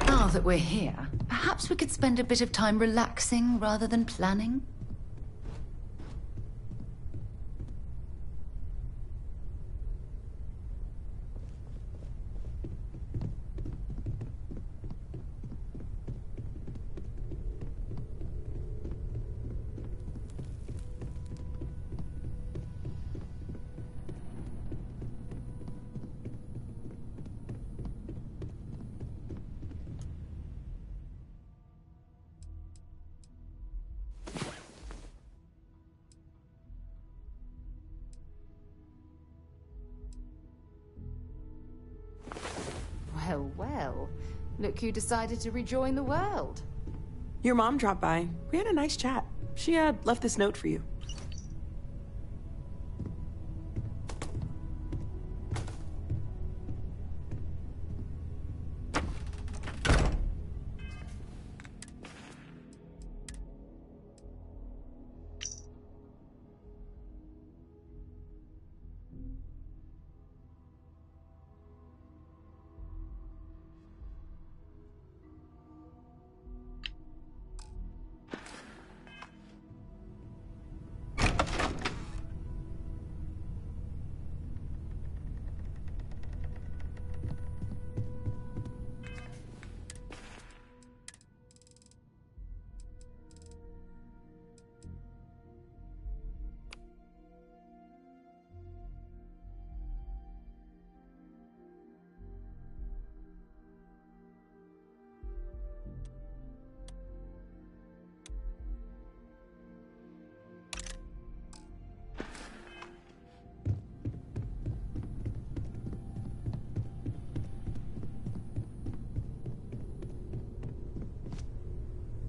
[SPEAKER 4] Now that we're here, perhaps we could spend a bit of time relaxing rather than planning?
[SPEAKER 5] Well, well. Look who decided to rejoin the world.
[SPEAKER 10] Your mom dropped by. We had a nice chat. She had left this note for you.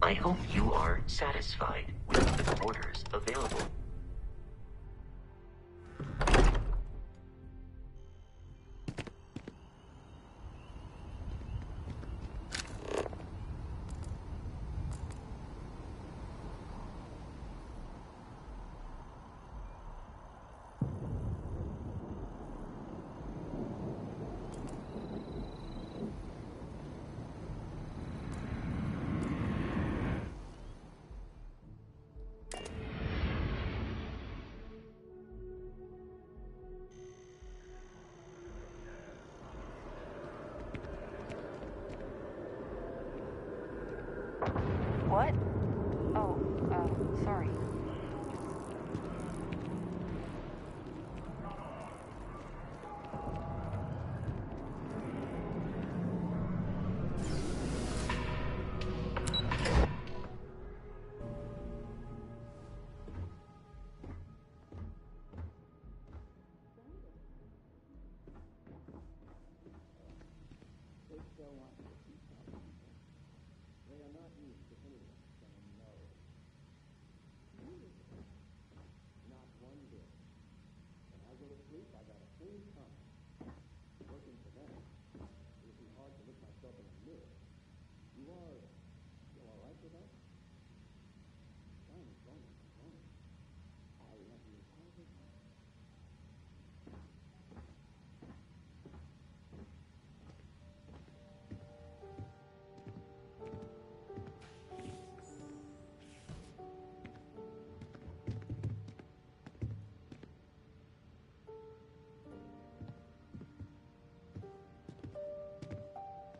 [SPEAKER 8] I hope you are satisfied with the quarters available.
[SPEAKER 23] What? Oh, sorry.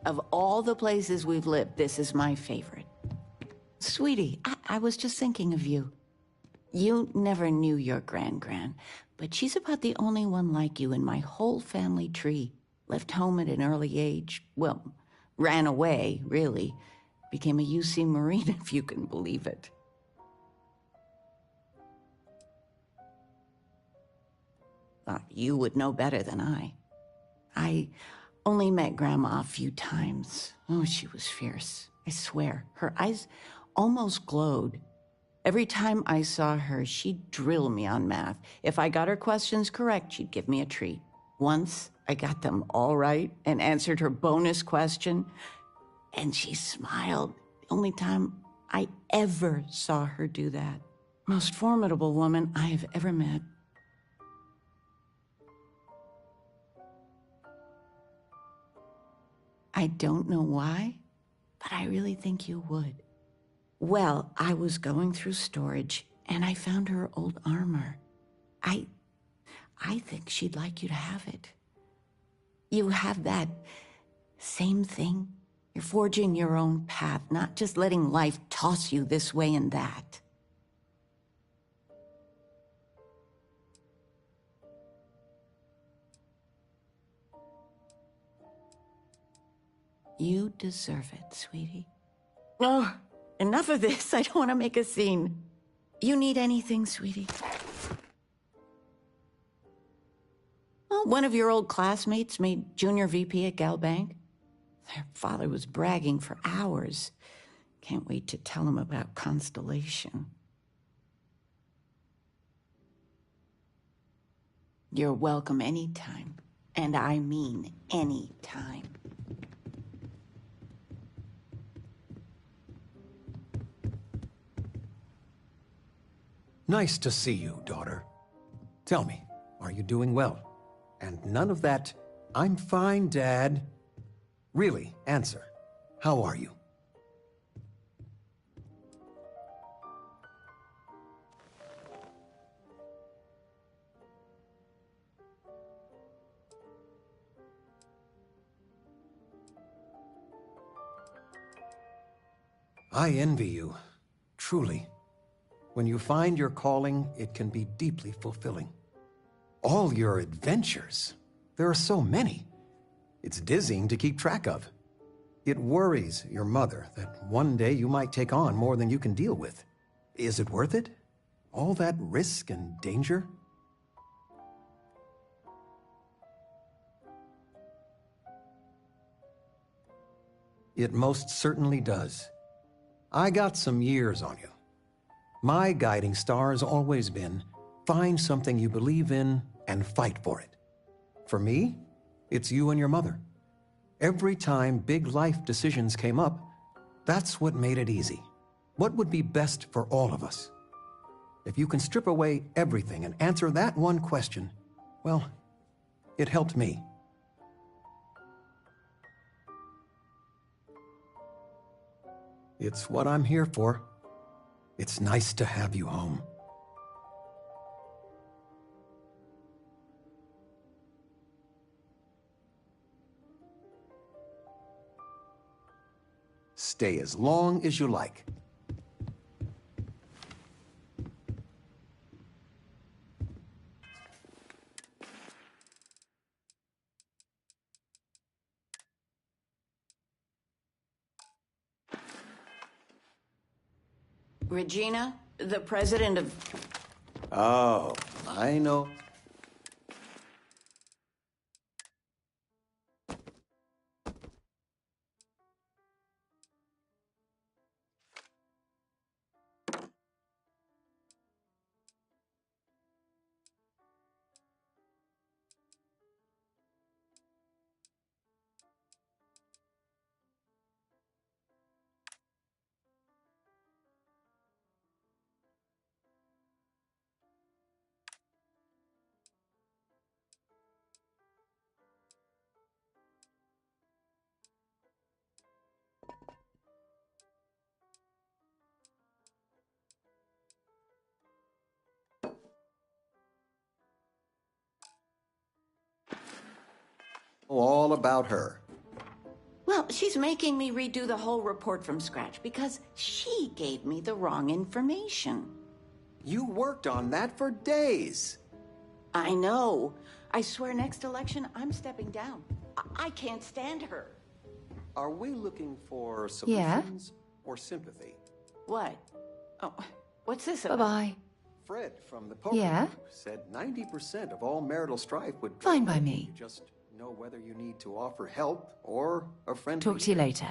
[SPEAKER 12] Of all the places we've lived, this is my favorite. Sweetie, I was just thinking of you. You never knew your gran-gran, but she's about the only one like you in my whole family tree. Left home at an early age. Well, ran away, really. Became a UC Marine, if you can believe it. Thought you would know better than I. I only met Grandma a few times. Oh, she was fierce. I swear, her eyes almost glowed. Every time I saw her, she'd drill me on math. If I got her questions correct, she'd give me a treat. Once, I got them all right and answered her bonus question, and she smiled. The only time I ever saw her do that. Most formidable woman I have ever met. I don't know why, but I really think you would. Well, I was going through storage, and I found her old armor. I think she'd like you to have it. You have that same thing. You're forging your own path, not just letting life toss you this way and that. You deserve it, sweetie. Oh, enough of this. I don't want to make a scene. You need anything, sweetie? Well, one of your old classmates made junior VP at Galbank. Their father was bragging for hours. Can't wait to tell him about Constellation. You're welcome anytime. And I mean anytime.
[SPEAKER 13] Nice to see you, daughter. Tell me, are you doing well? And none of that, I'm fine, Dad. Really, answer. How are you? I envy you, truly. When you find your calling, it can be deeply fulfilling. All your adventures, there are so many. It's dizzying to keep track of. It worries your mother that one day you might take on more than you can deal with. Is it worth it? All that risk and danger? It most certainly does. I got some years on you. My guiding star has always been, find something you believe in and fight for it. For me, it's you and your mother. Every time big life decisions came up, that's what made it easy. What would be best for all of us? If you can strip away everything and answer that one question, well, it helped me. It's what I'm here for. It's nice to have you home. Stay as long as you like.
[SPEAKER 12] Regina, the president of...
[SPEAKER 13] Oh, I know. All about her.
[SPEAKER 12] Well, she's making me redo the whole report from scratch because she gave me the wrong information.
[SPEAKER 13] You worked on that for days.
[SPEAKER 12] I know. I swear next election, I'm stepping down. I can't stand her.
[SPEAKER 13] Are we looking for
[SPEAKER 4] Yeah?
[SPEAKER 13] solutions or sympathy?
[SPEAKER 12] What? Oh, what's this about?
[SPEAKER 4] Bye-bye.
[SPEAKER 13] Fred from the poker
[SPEAKER 4] Yeah?
[SPEAKER 13] group said 90% of all marital strife would
[SPEAKER 4] Fine by me.
[SPEAKER 13] You just know whether you need to offer help or a friend.
[SPEAKER 4] Talk to you later.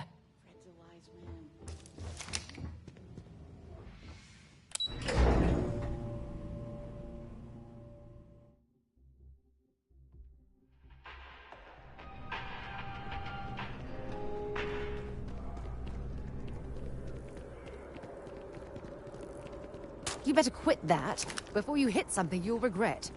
[SPEAKER 1] You better quit that. Before you hit something you'll regret.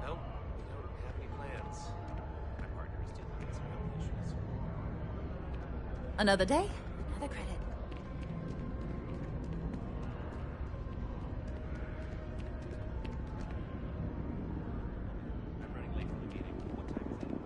[SPEAKER 3] No, we don't have any plans. My partner is dealing with some health issues.
[SPEAKER 1] Another day, another credit.
[SPEAKER 3] I'm running late for the meeting. What time is it?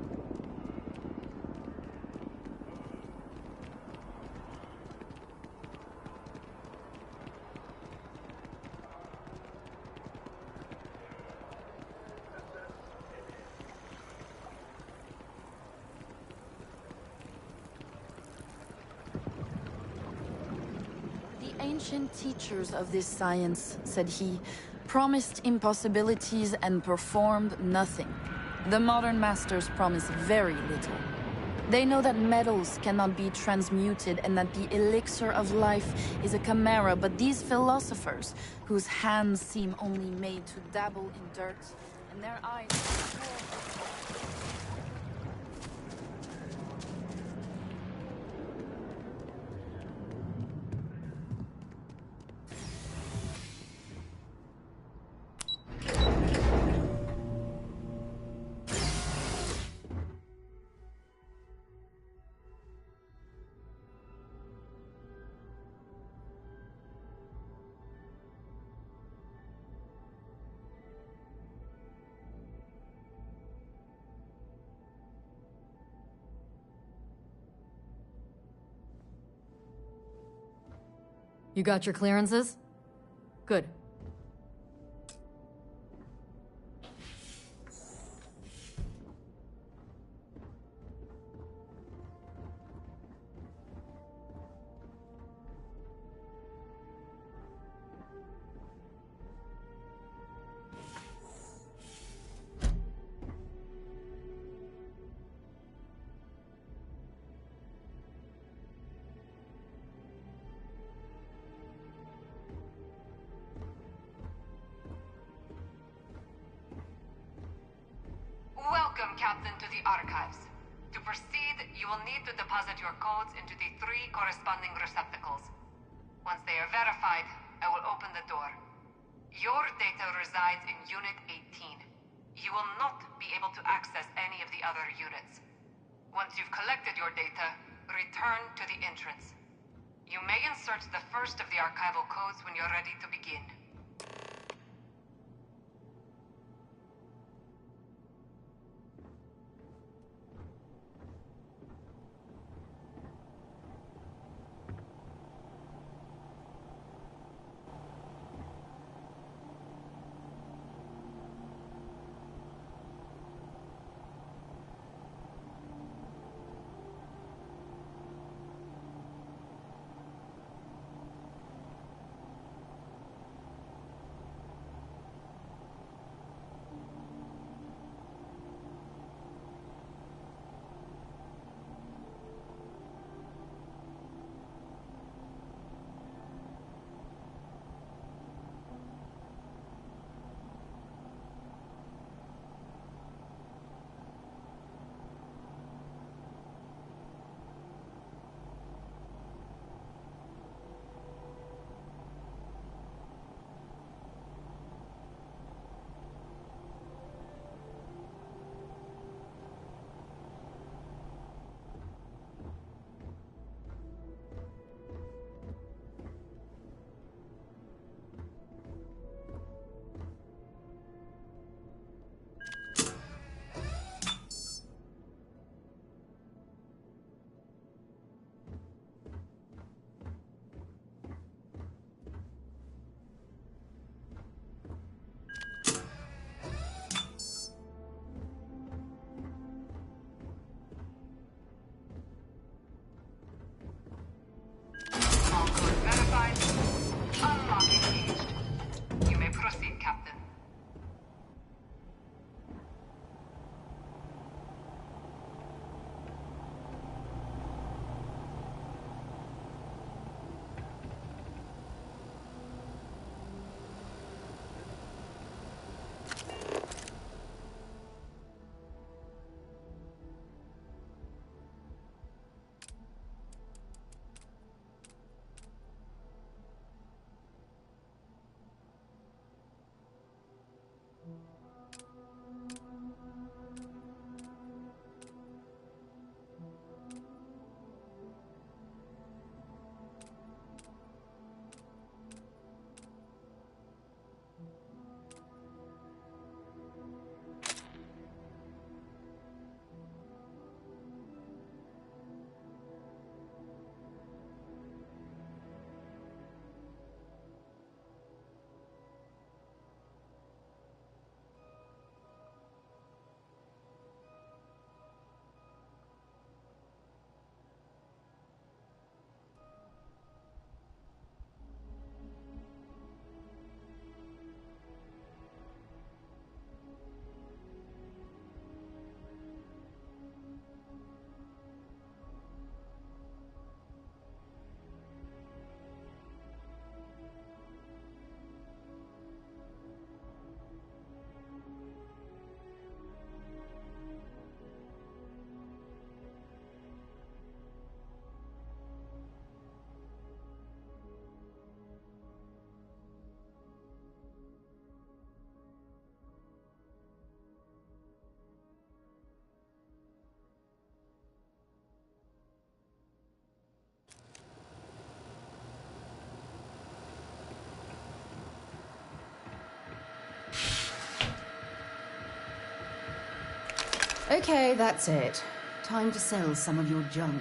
[SPEAKER 4] The ancient teachers of this science, said he, promised impossibilities and performed nothing. The modern masters promise very little. They know that metals cannot be transmuted and that the elixir of life is a chimera, but these philosophers, whose hands seem only made to dabble in dirt, and their eyes...
[SPEAKER 1] You got your clearances? Good.
[SPEAKER 6] Welcome, Captain, to the Archives. To proceed, you will need to deposit your codes into the 3 corresponding receptacles. Once they are verified, I will open the door. Your data resides in Unit 18. You will not be able to access any of the other units. Once you've collected your data, return to the entrance. You may insert the first of the archival codes when you're ready to begin.
[SPEAKER 4] Okay, that's it. Time to sell some of your junk.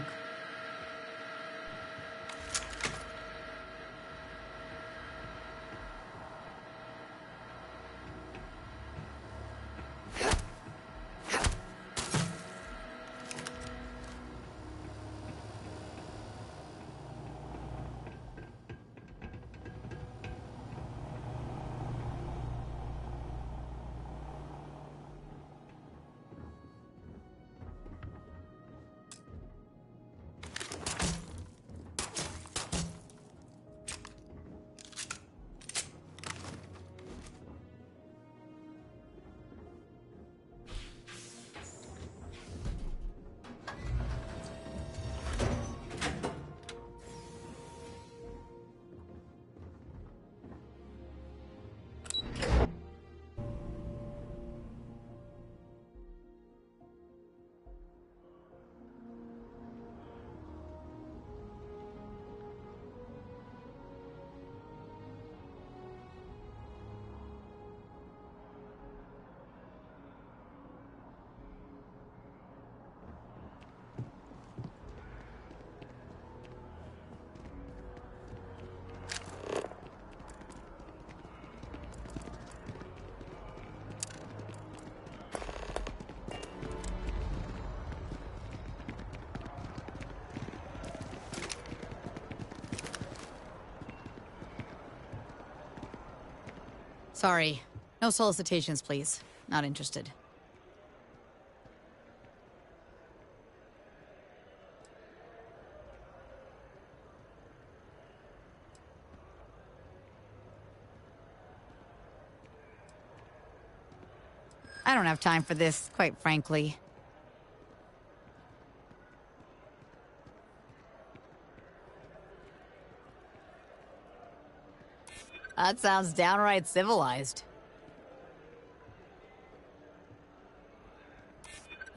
[SPEAKER 1] Sorry. No solicitations, please. Not interested. I don't have time for this, quite frankly. That sounds downright civilized.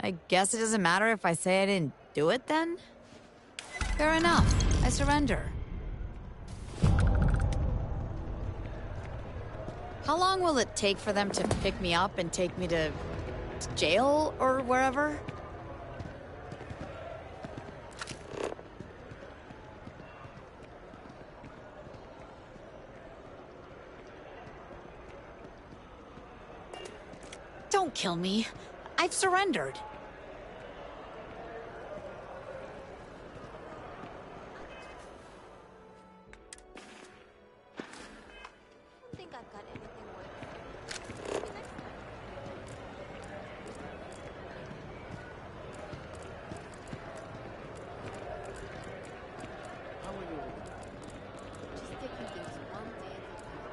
[SPEAKER 1] I guess it doesn't matter if I say I didn't do it then? Fair enough. I surrender. How long will it take for them to pick me up and take me to jail or wherever? Don't kill me. I've surrendered.
[SPEAKER 14] I think I've got everything
[SPEAKER 20] How are you?
[SPEAKER 14] just taking things one day at a time.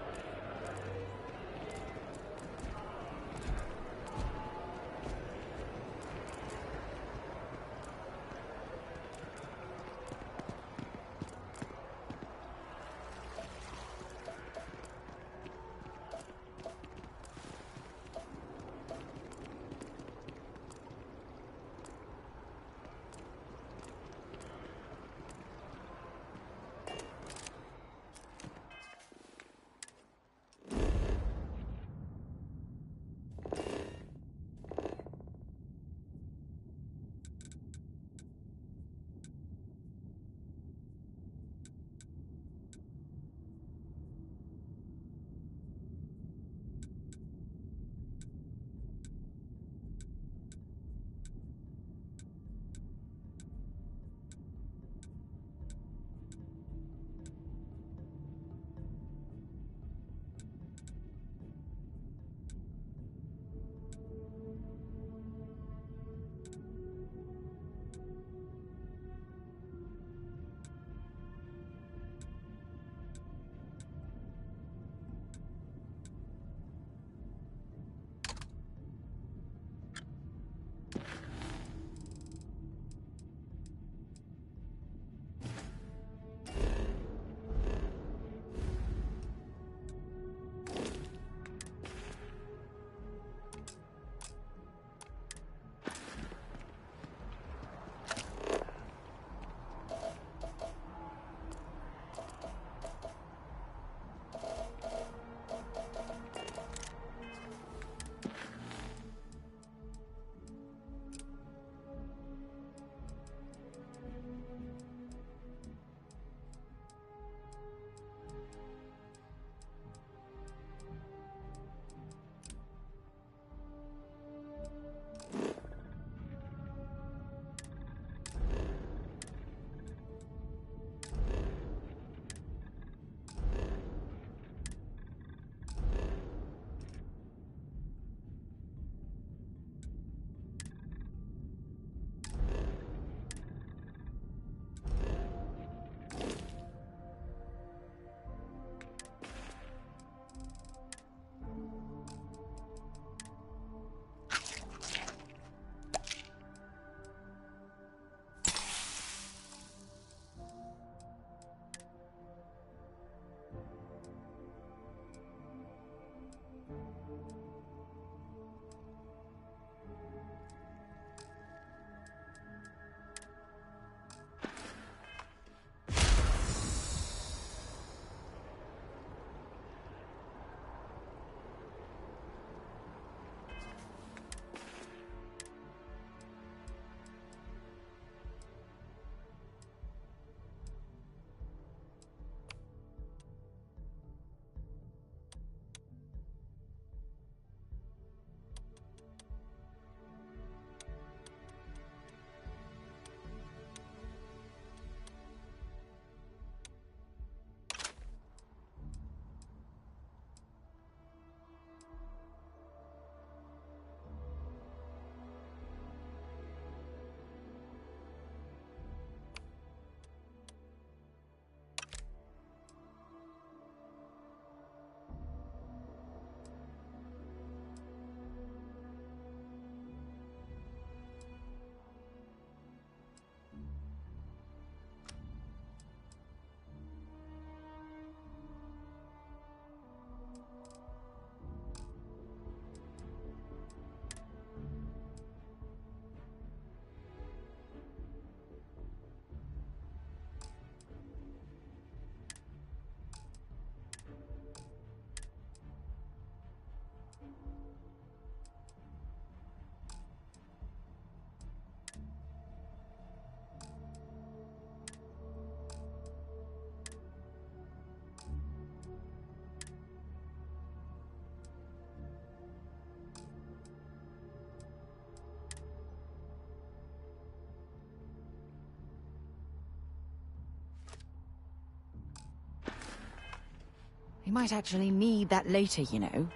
[SPEAKER 1] Might actually need that later, you know.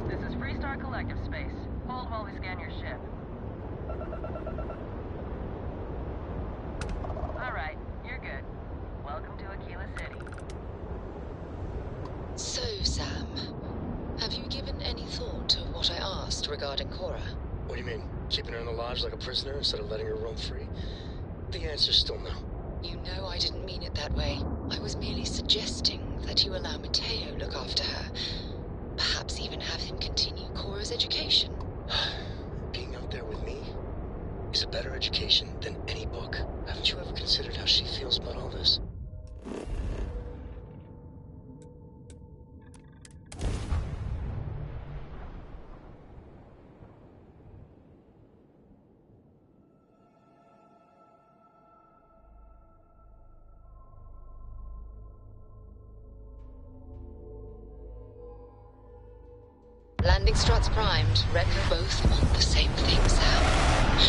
[SPEAKER 7] This is Freestar Collective Space. Hold while we scan your ship. Alright, you're good. Welcome to Aquila City.
[SPEAKER 21] So, Sam, have you given any thought to what I asked regarding Cora?
[SPEAKER 11] What do you mean? Keeping her in the lodge like a prisoner instead of letting her roam free? The answer's still no.
[SPEAKER 21] You know I didn't mean it that way. I was merely suggesting that you allow Mateo look after her. Perhaps even have him continue Cora's education.
[SPEAKER 11] Being out there with me is a better education than any book. Haven't you ever considered how she feels about all this?
[SPEAKER 21] Landing struts primed. Reckon both want the same thing, Sam.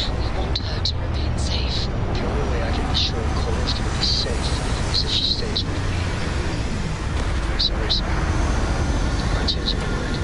[SPEAKER 21] We want her to remain safe.
[SPEAKER 11] The only way I can be sure Cora's gonna be safe is if she stays with me. I'm sorry, Sam. I'm not changing my mind.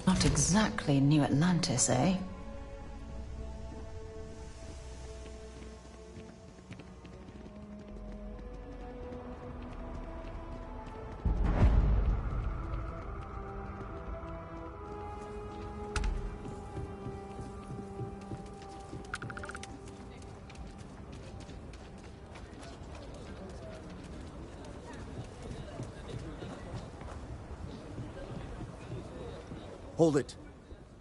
[SPEAKER 1] Not exactly New Atlantis, eh?
[SPEAKER 23] Hold it.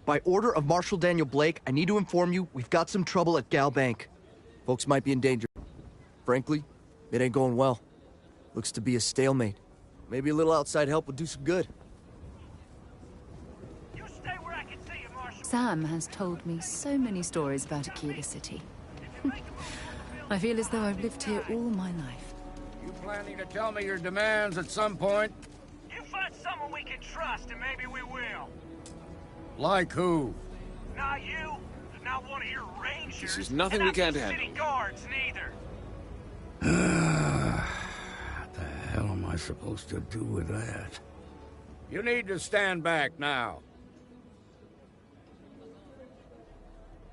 [SPEAKER 23] By order of Marshal Daniel Blake, I need to inform you we've got some trouble at Gal Bank. Folks might be in danger. Frankly, it ain't going well. Looks to be a stalemate. Maybe a little outside help would do some good.
[SPEAKER 4] Sam has told me so many stories about Aquila City. I feel as though I've lived here all my life.
[SPEAKER 24] You planning to tell me your demands at some point?
[SPEAKER 25] You find someone we can trust, and maybe we will.
[SPEAKER 24] Like who?
[SPEAKER 25] Not you, not one of your rangers.
[SPEAKER 26] This is nothing
[SPEAKER 25] and
[SPEAKER 26] we can't
[SPEAKER 25] not the
[SPEAKER 26] handle.
[SPEAKER 25] city guards, neither.
[SPEAKER 24] What the hell am I supposed to do with that? You need to stand back now.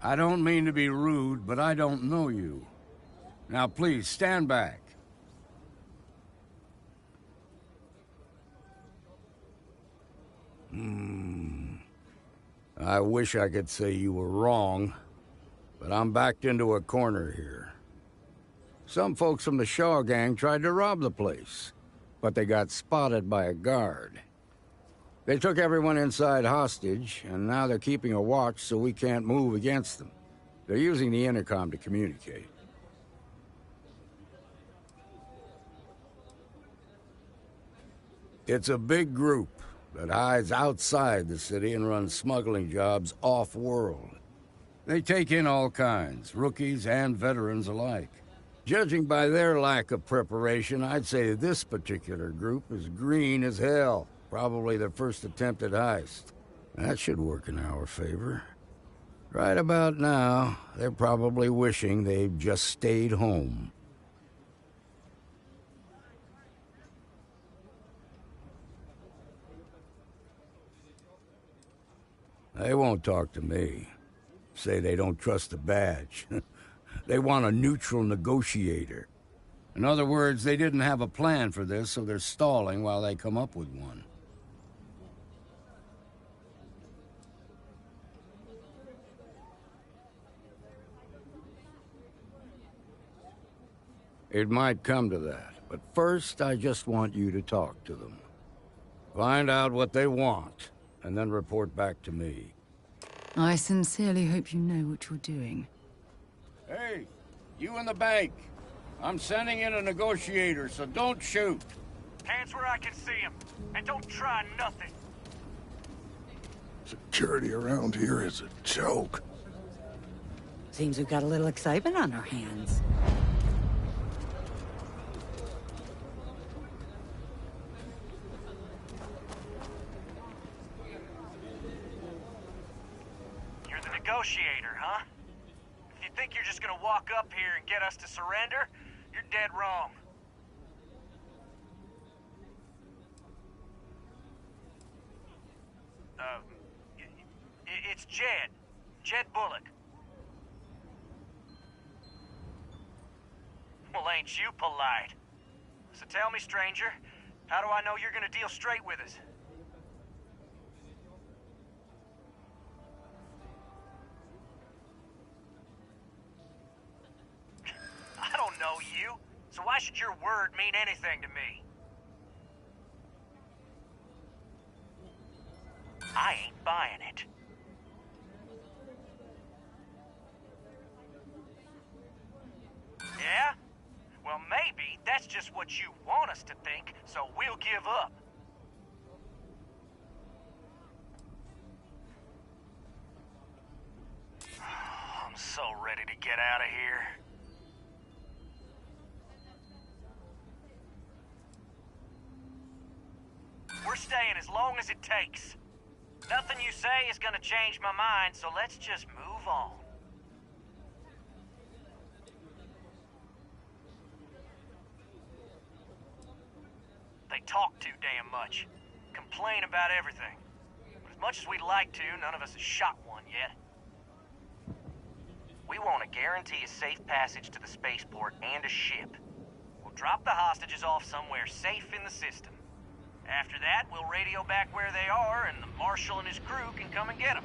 [SPEAKER 24] I don't mean to be rude, but I don't know you. Now please, stand back. I wish I could say you were wrong, but I'm backed into a corner here. Some folks from the Shaw gang tried to rob the place, but they got spotted by a guard. They took everyone inside hostage, and now they're keeping a watch so we can't move against them. They're using the intercom to communicate. It's a big group that hides outside the city and runs smuggling jobs off-world. They take in all kinds, rookies and veterans alike. Judging by their lack of preparation, I'd say this particular group is green as hell. Probably their first attempt at heist. That should work in our favor. Right about now, they're probably wishing they'd just stayed home. They won't talk to me. Say they don't trust the badge. They want a neutral negotiator. In other words, they didn't have a plan for this, so they're stalling while they come up with one. It might come to that, but first I just want you to talk to them. Find out what they want, and then report back to me.
[SPEAKER 4] I sincerely hope you know what you're doing.
[SPEAKER 24] Hey, you in the bank. I'm sending in a negotiator, so don't shoot.
[SPEAKER 25] Hands where I can see him, and don't try nothing.
[SPEAKER 9] Security around here is a joke.
[SPEAKER 15] Seems we've got a little excitement on our hands.
[SPEAKER 25] You're the negotiator, huh? If you think you're just gonna walk up here and get us to surrender, you're dead wrong. It's Jed. Jed Bullock. Well, ain't you polite? So tell me, stranger, how do I know you're gonna deal straight with us? I don't know you, so why should your word mean anything to me? I ain't buying it. Yeah? Well, maybe that's just what you want us to think, so we'll give up. I'm so ready to get out of here. We're staying as long as it takes. Nothing you say is gonna change my mind, so let's just move on. They talk too damn much. Complain about everything. But as much as we'd like to, none of us has shot one yet. We want to guarantee a safe passage to the spaceport and a ship. We'll drop the hostages off somewhere safe in the system. After that, we'll radio back where they are, and the Marshal and his crew can come and get them.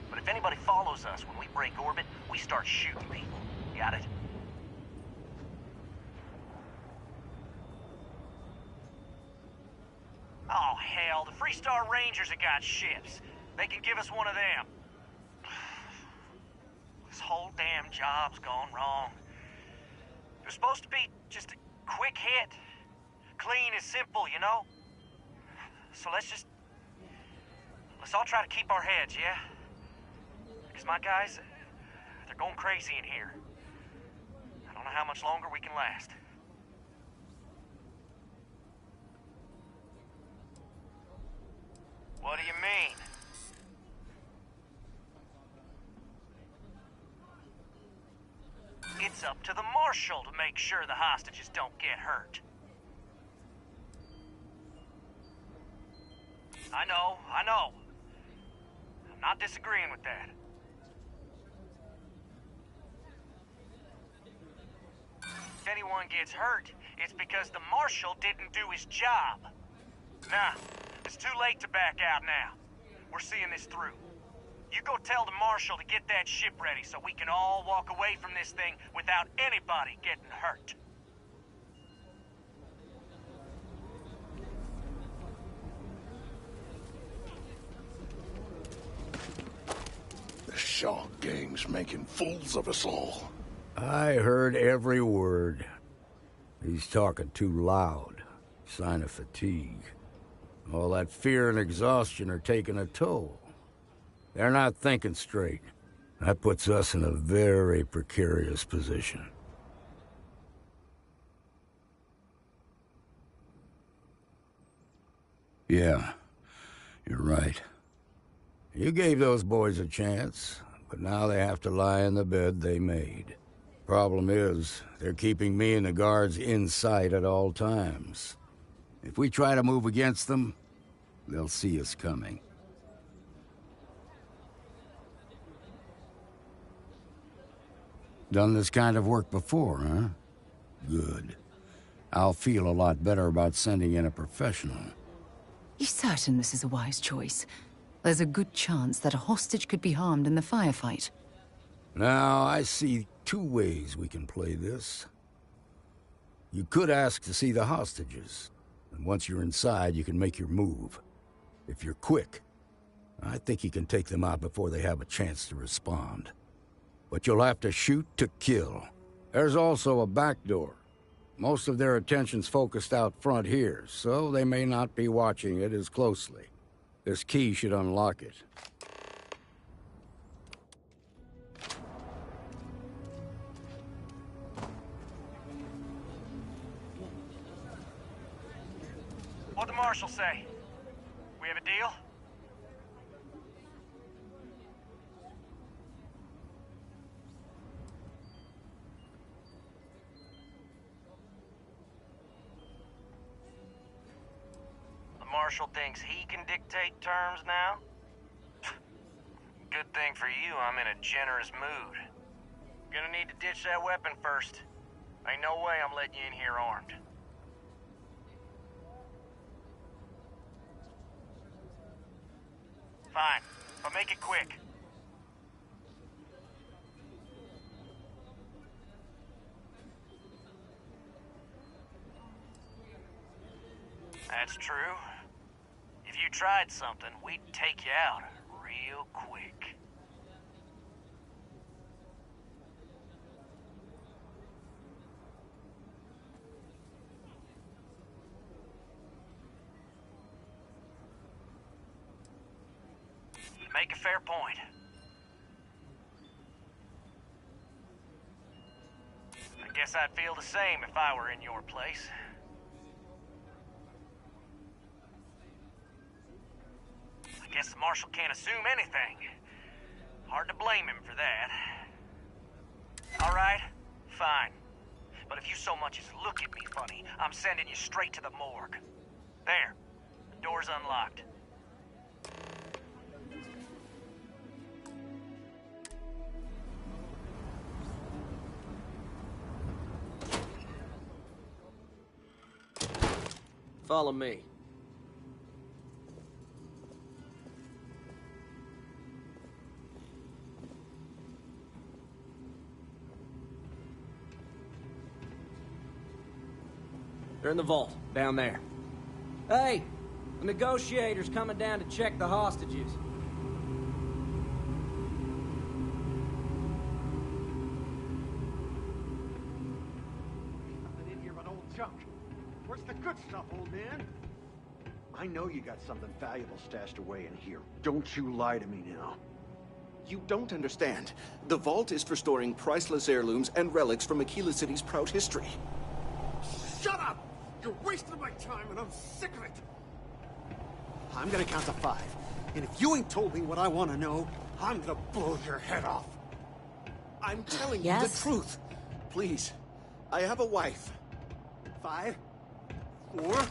[SPEAKER 25] But if anybody follows us when we break orbit, we start shooting people. Got it? Oh, hell, the Freestar Rangers have got ships. They can give us one of them. This whole damn job's gone wrong. It was supposed to be just a quick hit. Clean and simple, you know? So let's all try to keep our heads, yeah? Because my guys, they're going crazy in here. I don't know how much longer we can last. What do you mean? It's up to the Marshal to make sure the hostages don't get hurt. I know. I'm not disagreeing with that. If anyone gets hurt, it's because the Marshal didn't do his job. Nah, it's too late to back out now. We're seeing this through. You go tell the Marshal to get that ship ready so we can all walk away from this thing without anybody getting hurt.
[SPEAKER 9] The Shaw gang's making fools of us all.
[SPEAKER 24] I heard every word. He's talking too loud. Sign of fatigue. All that fear and exhaustion are taking a toll. They're not thinking straight. That puts us in a very precarious position. Yeah, you're right. You gave those boys a chance, but now they have to lie in the bed they made. Problem is, they're keeping me and the guards in sight at all times. If we try to move against them, they'll see us coming. Done this kind of work before, huh? Good. I'll feel a lot better about sending in a professional.
[SPEAKER 4] You certain this is a wise choice? There's a good chance that a hostage could be harmed in the firefight.
[SPEAKER 24] Now, I see two ways we can play this. You could ask to see the hostages, and once you're inside, you can make your move. If you're quick, I think you can take them out before they have a chance to respond. But you'll have to shoot to kill. There's also a back door. Most of their attention's focused out front here, so they may not be watching it as closely. This key should unlock it.
[SPEAKER 25] What'd the marshal say? We have a deal? The marshal thinks he can dictate terms now? Good thing for you, I'm in a generous mood. Gonna need to ditch that weapon first. Ain't no way I'm letting you in here armed. Fine, but make it quick. That's true. If you tried something, we'd take you out real quick. Make a fair point. I guess I'd feel the same if I were in your place. I guess the marshal can't assume anything. Hard to blame him for that. All right, fine. But if you so much as look at me funny, I'm sending you straight to the morgue. There, the door's unlocked.
[SPEAKER 2] Follow me. They're in the vault, down there. Hey! The negotiator's coming down to check the hostages.
[SPEAKER 16] Nothing in here but old junk. Where's the good stuff, old man? I know you got something valuable stashed away in here. Don't you lie to me now.
[SPEAKER 18] You don't understand. The vault is for storing priceless heirlooms and relics from Aquila City's proud history.
[SPEAKER 16] Shut up! You're wasting my time and I'm sick of it! I'm gonna count to 5. And if you ain't told me what I want to know, I'm gonna blow your head off.
[SPEAKER 18] I'm telling you the truth. Please. I have a wife.
[SPEAKER 16] 5, 4,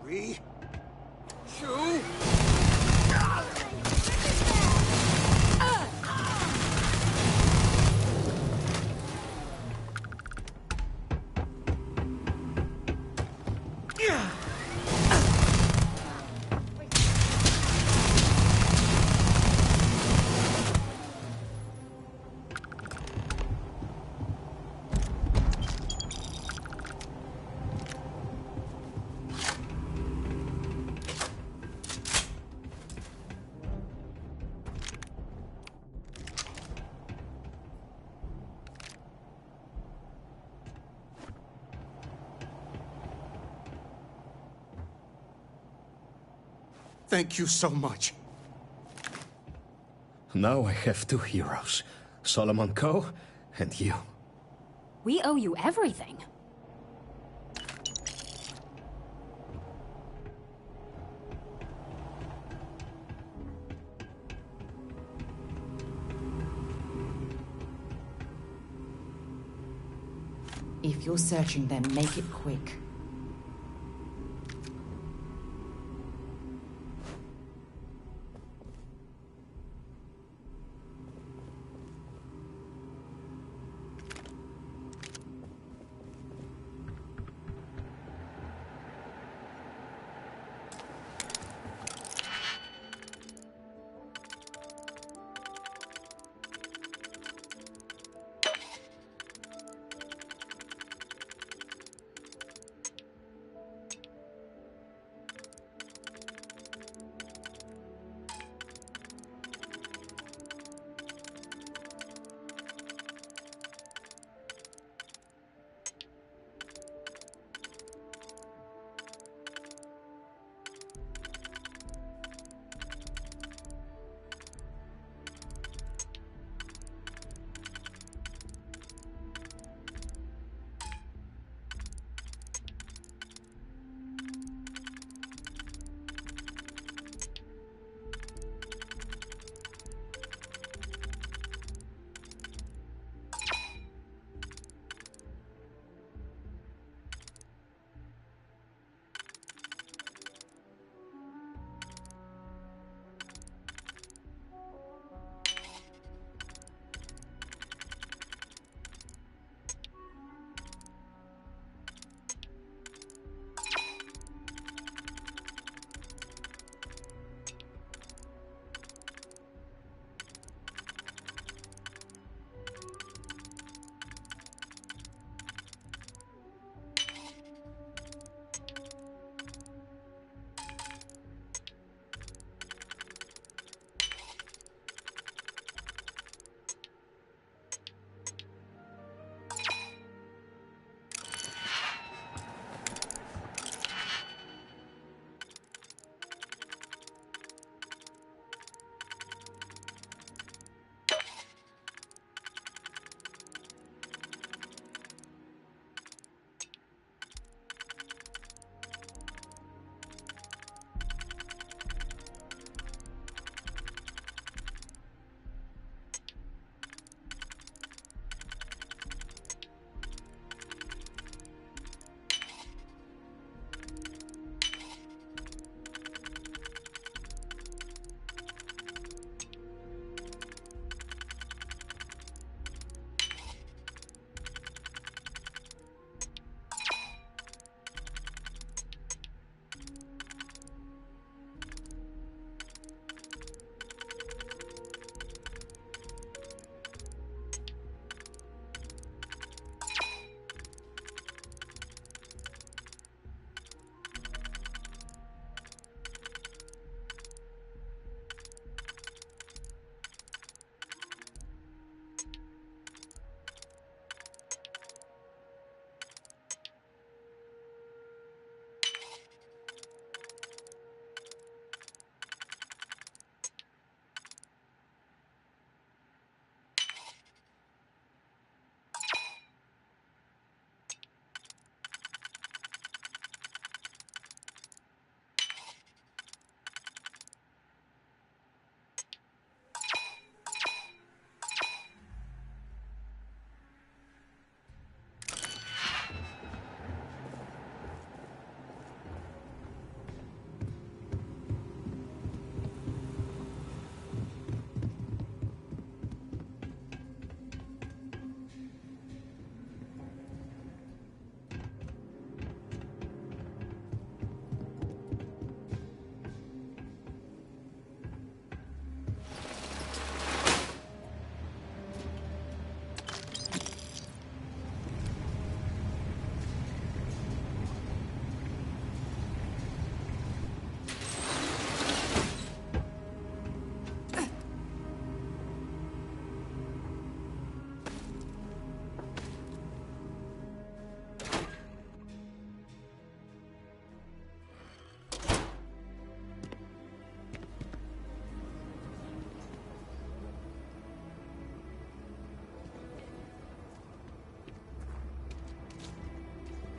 [SPEAKER 16] 3, 2... Thank you so much.
[SPEAKER 19] Now I have 2 heroes. Solomon Coe and you.
[SPEAKER 14] We owe you everything.
[SPEAKER 4] If you're searching them, make it quick.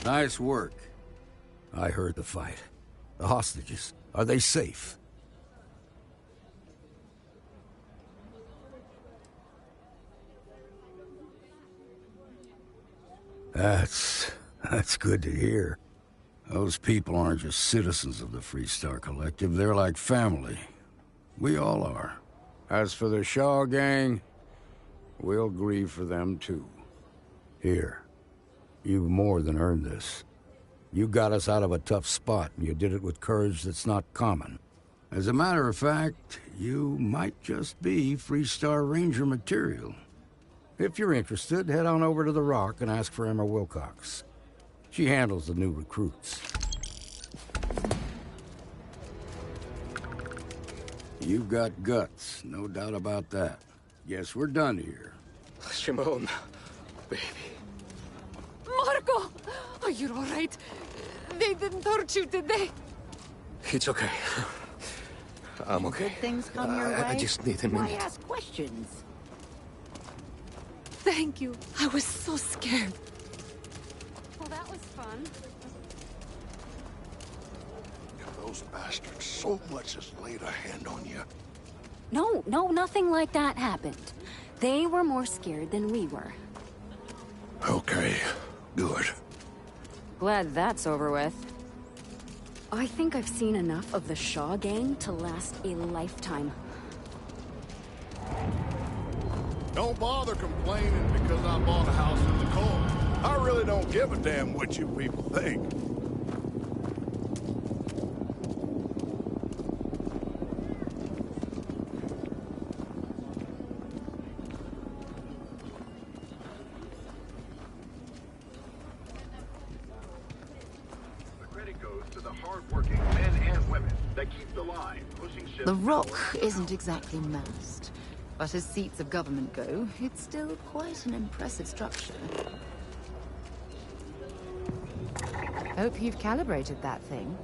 [SPEAKER 24] Nice work. I heard the fight. The hostages, are they safe? That's good to hear. Those people aren't just citizens of the Freestar Collective, they're like family. We all are. As for the Shaw gang, we'll grieve for them too. Here, you've more than earned this. You got us out of a tough spot, and you did it with courage that's not common. As a matter of fact, you might just be Freestar Ranger material. If you're interested, head on over to the Rock and ask for Emma Wilcox. She handles the new recruits. You've got guts, no doubt about that. Guess we're done here.
[SPEAKER 11] Shimon, baby.
[SPEAKER 5] Marco! Are you all right? They didn't hurt you, did they?
[SPEAKER 11] It's okay. I'm okay.
[SPEAKER 15] Good things come your way.
[SPEAKER 11] I just need a minute.
[SPEAKER 15] Why ask questions?
[SPEAKER 5] Thank you. I was so scared.
[SPEAKER 14] Well, that was fun.
[SPEAKER 9] If those bastards so much as laid a hand on you.
[SPEAKER 14] No, nothing like that happened. They were more scared than we were.
[SPEAKER 9] Okay, good.
[SPEAKER 14] Glad that's over with. I think I've seen enough of the Shaw gang to last a lifetime.
[SPEAKER 9] Don't bother complaining because I bought a house in the cold. I really don't give a damn what you people think.
[SPEAKER 4] The Rock isn't exactly massed, but as seats of government go, it's still quite an impressive structure. Hope you've calibrated that thing.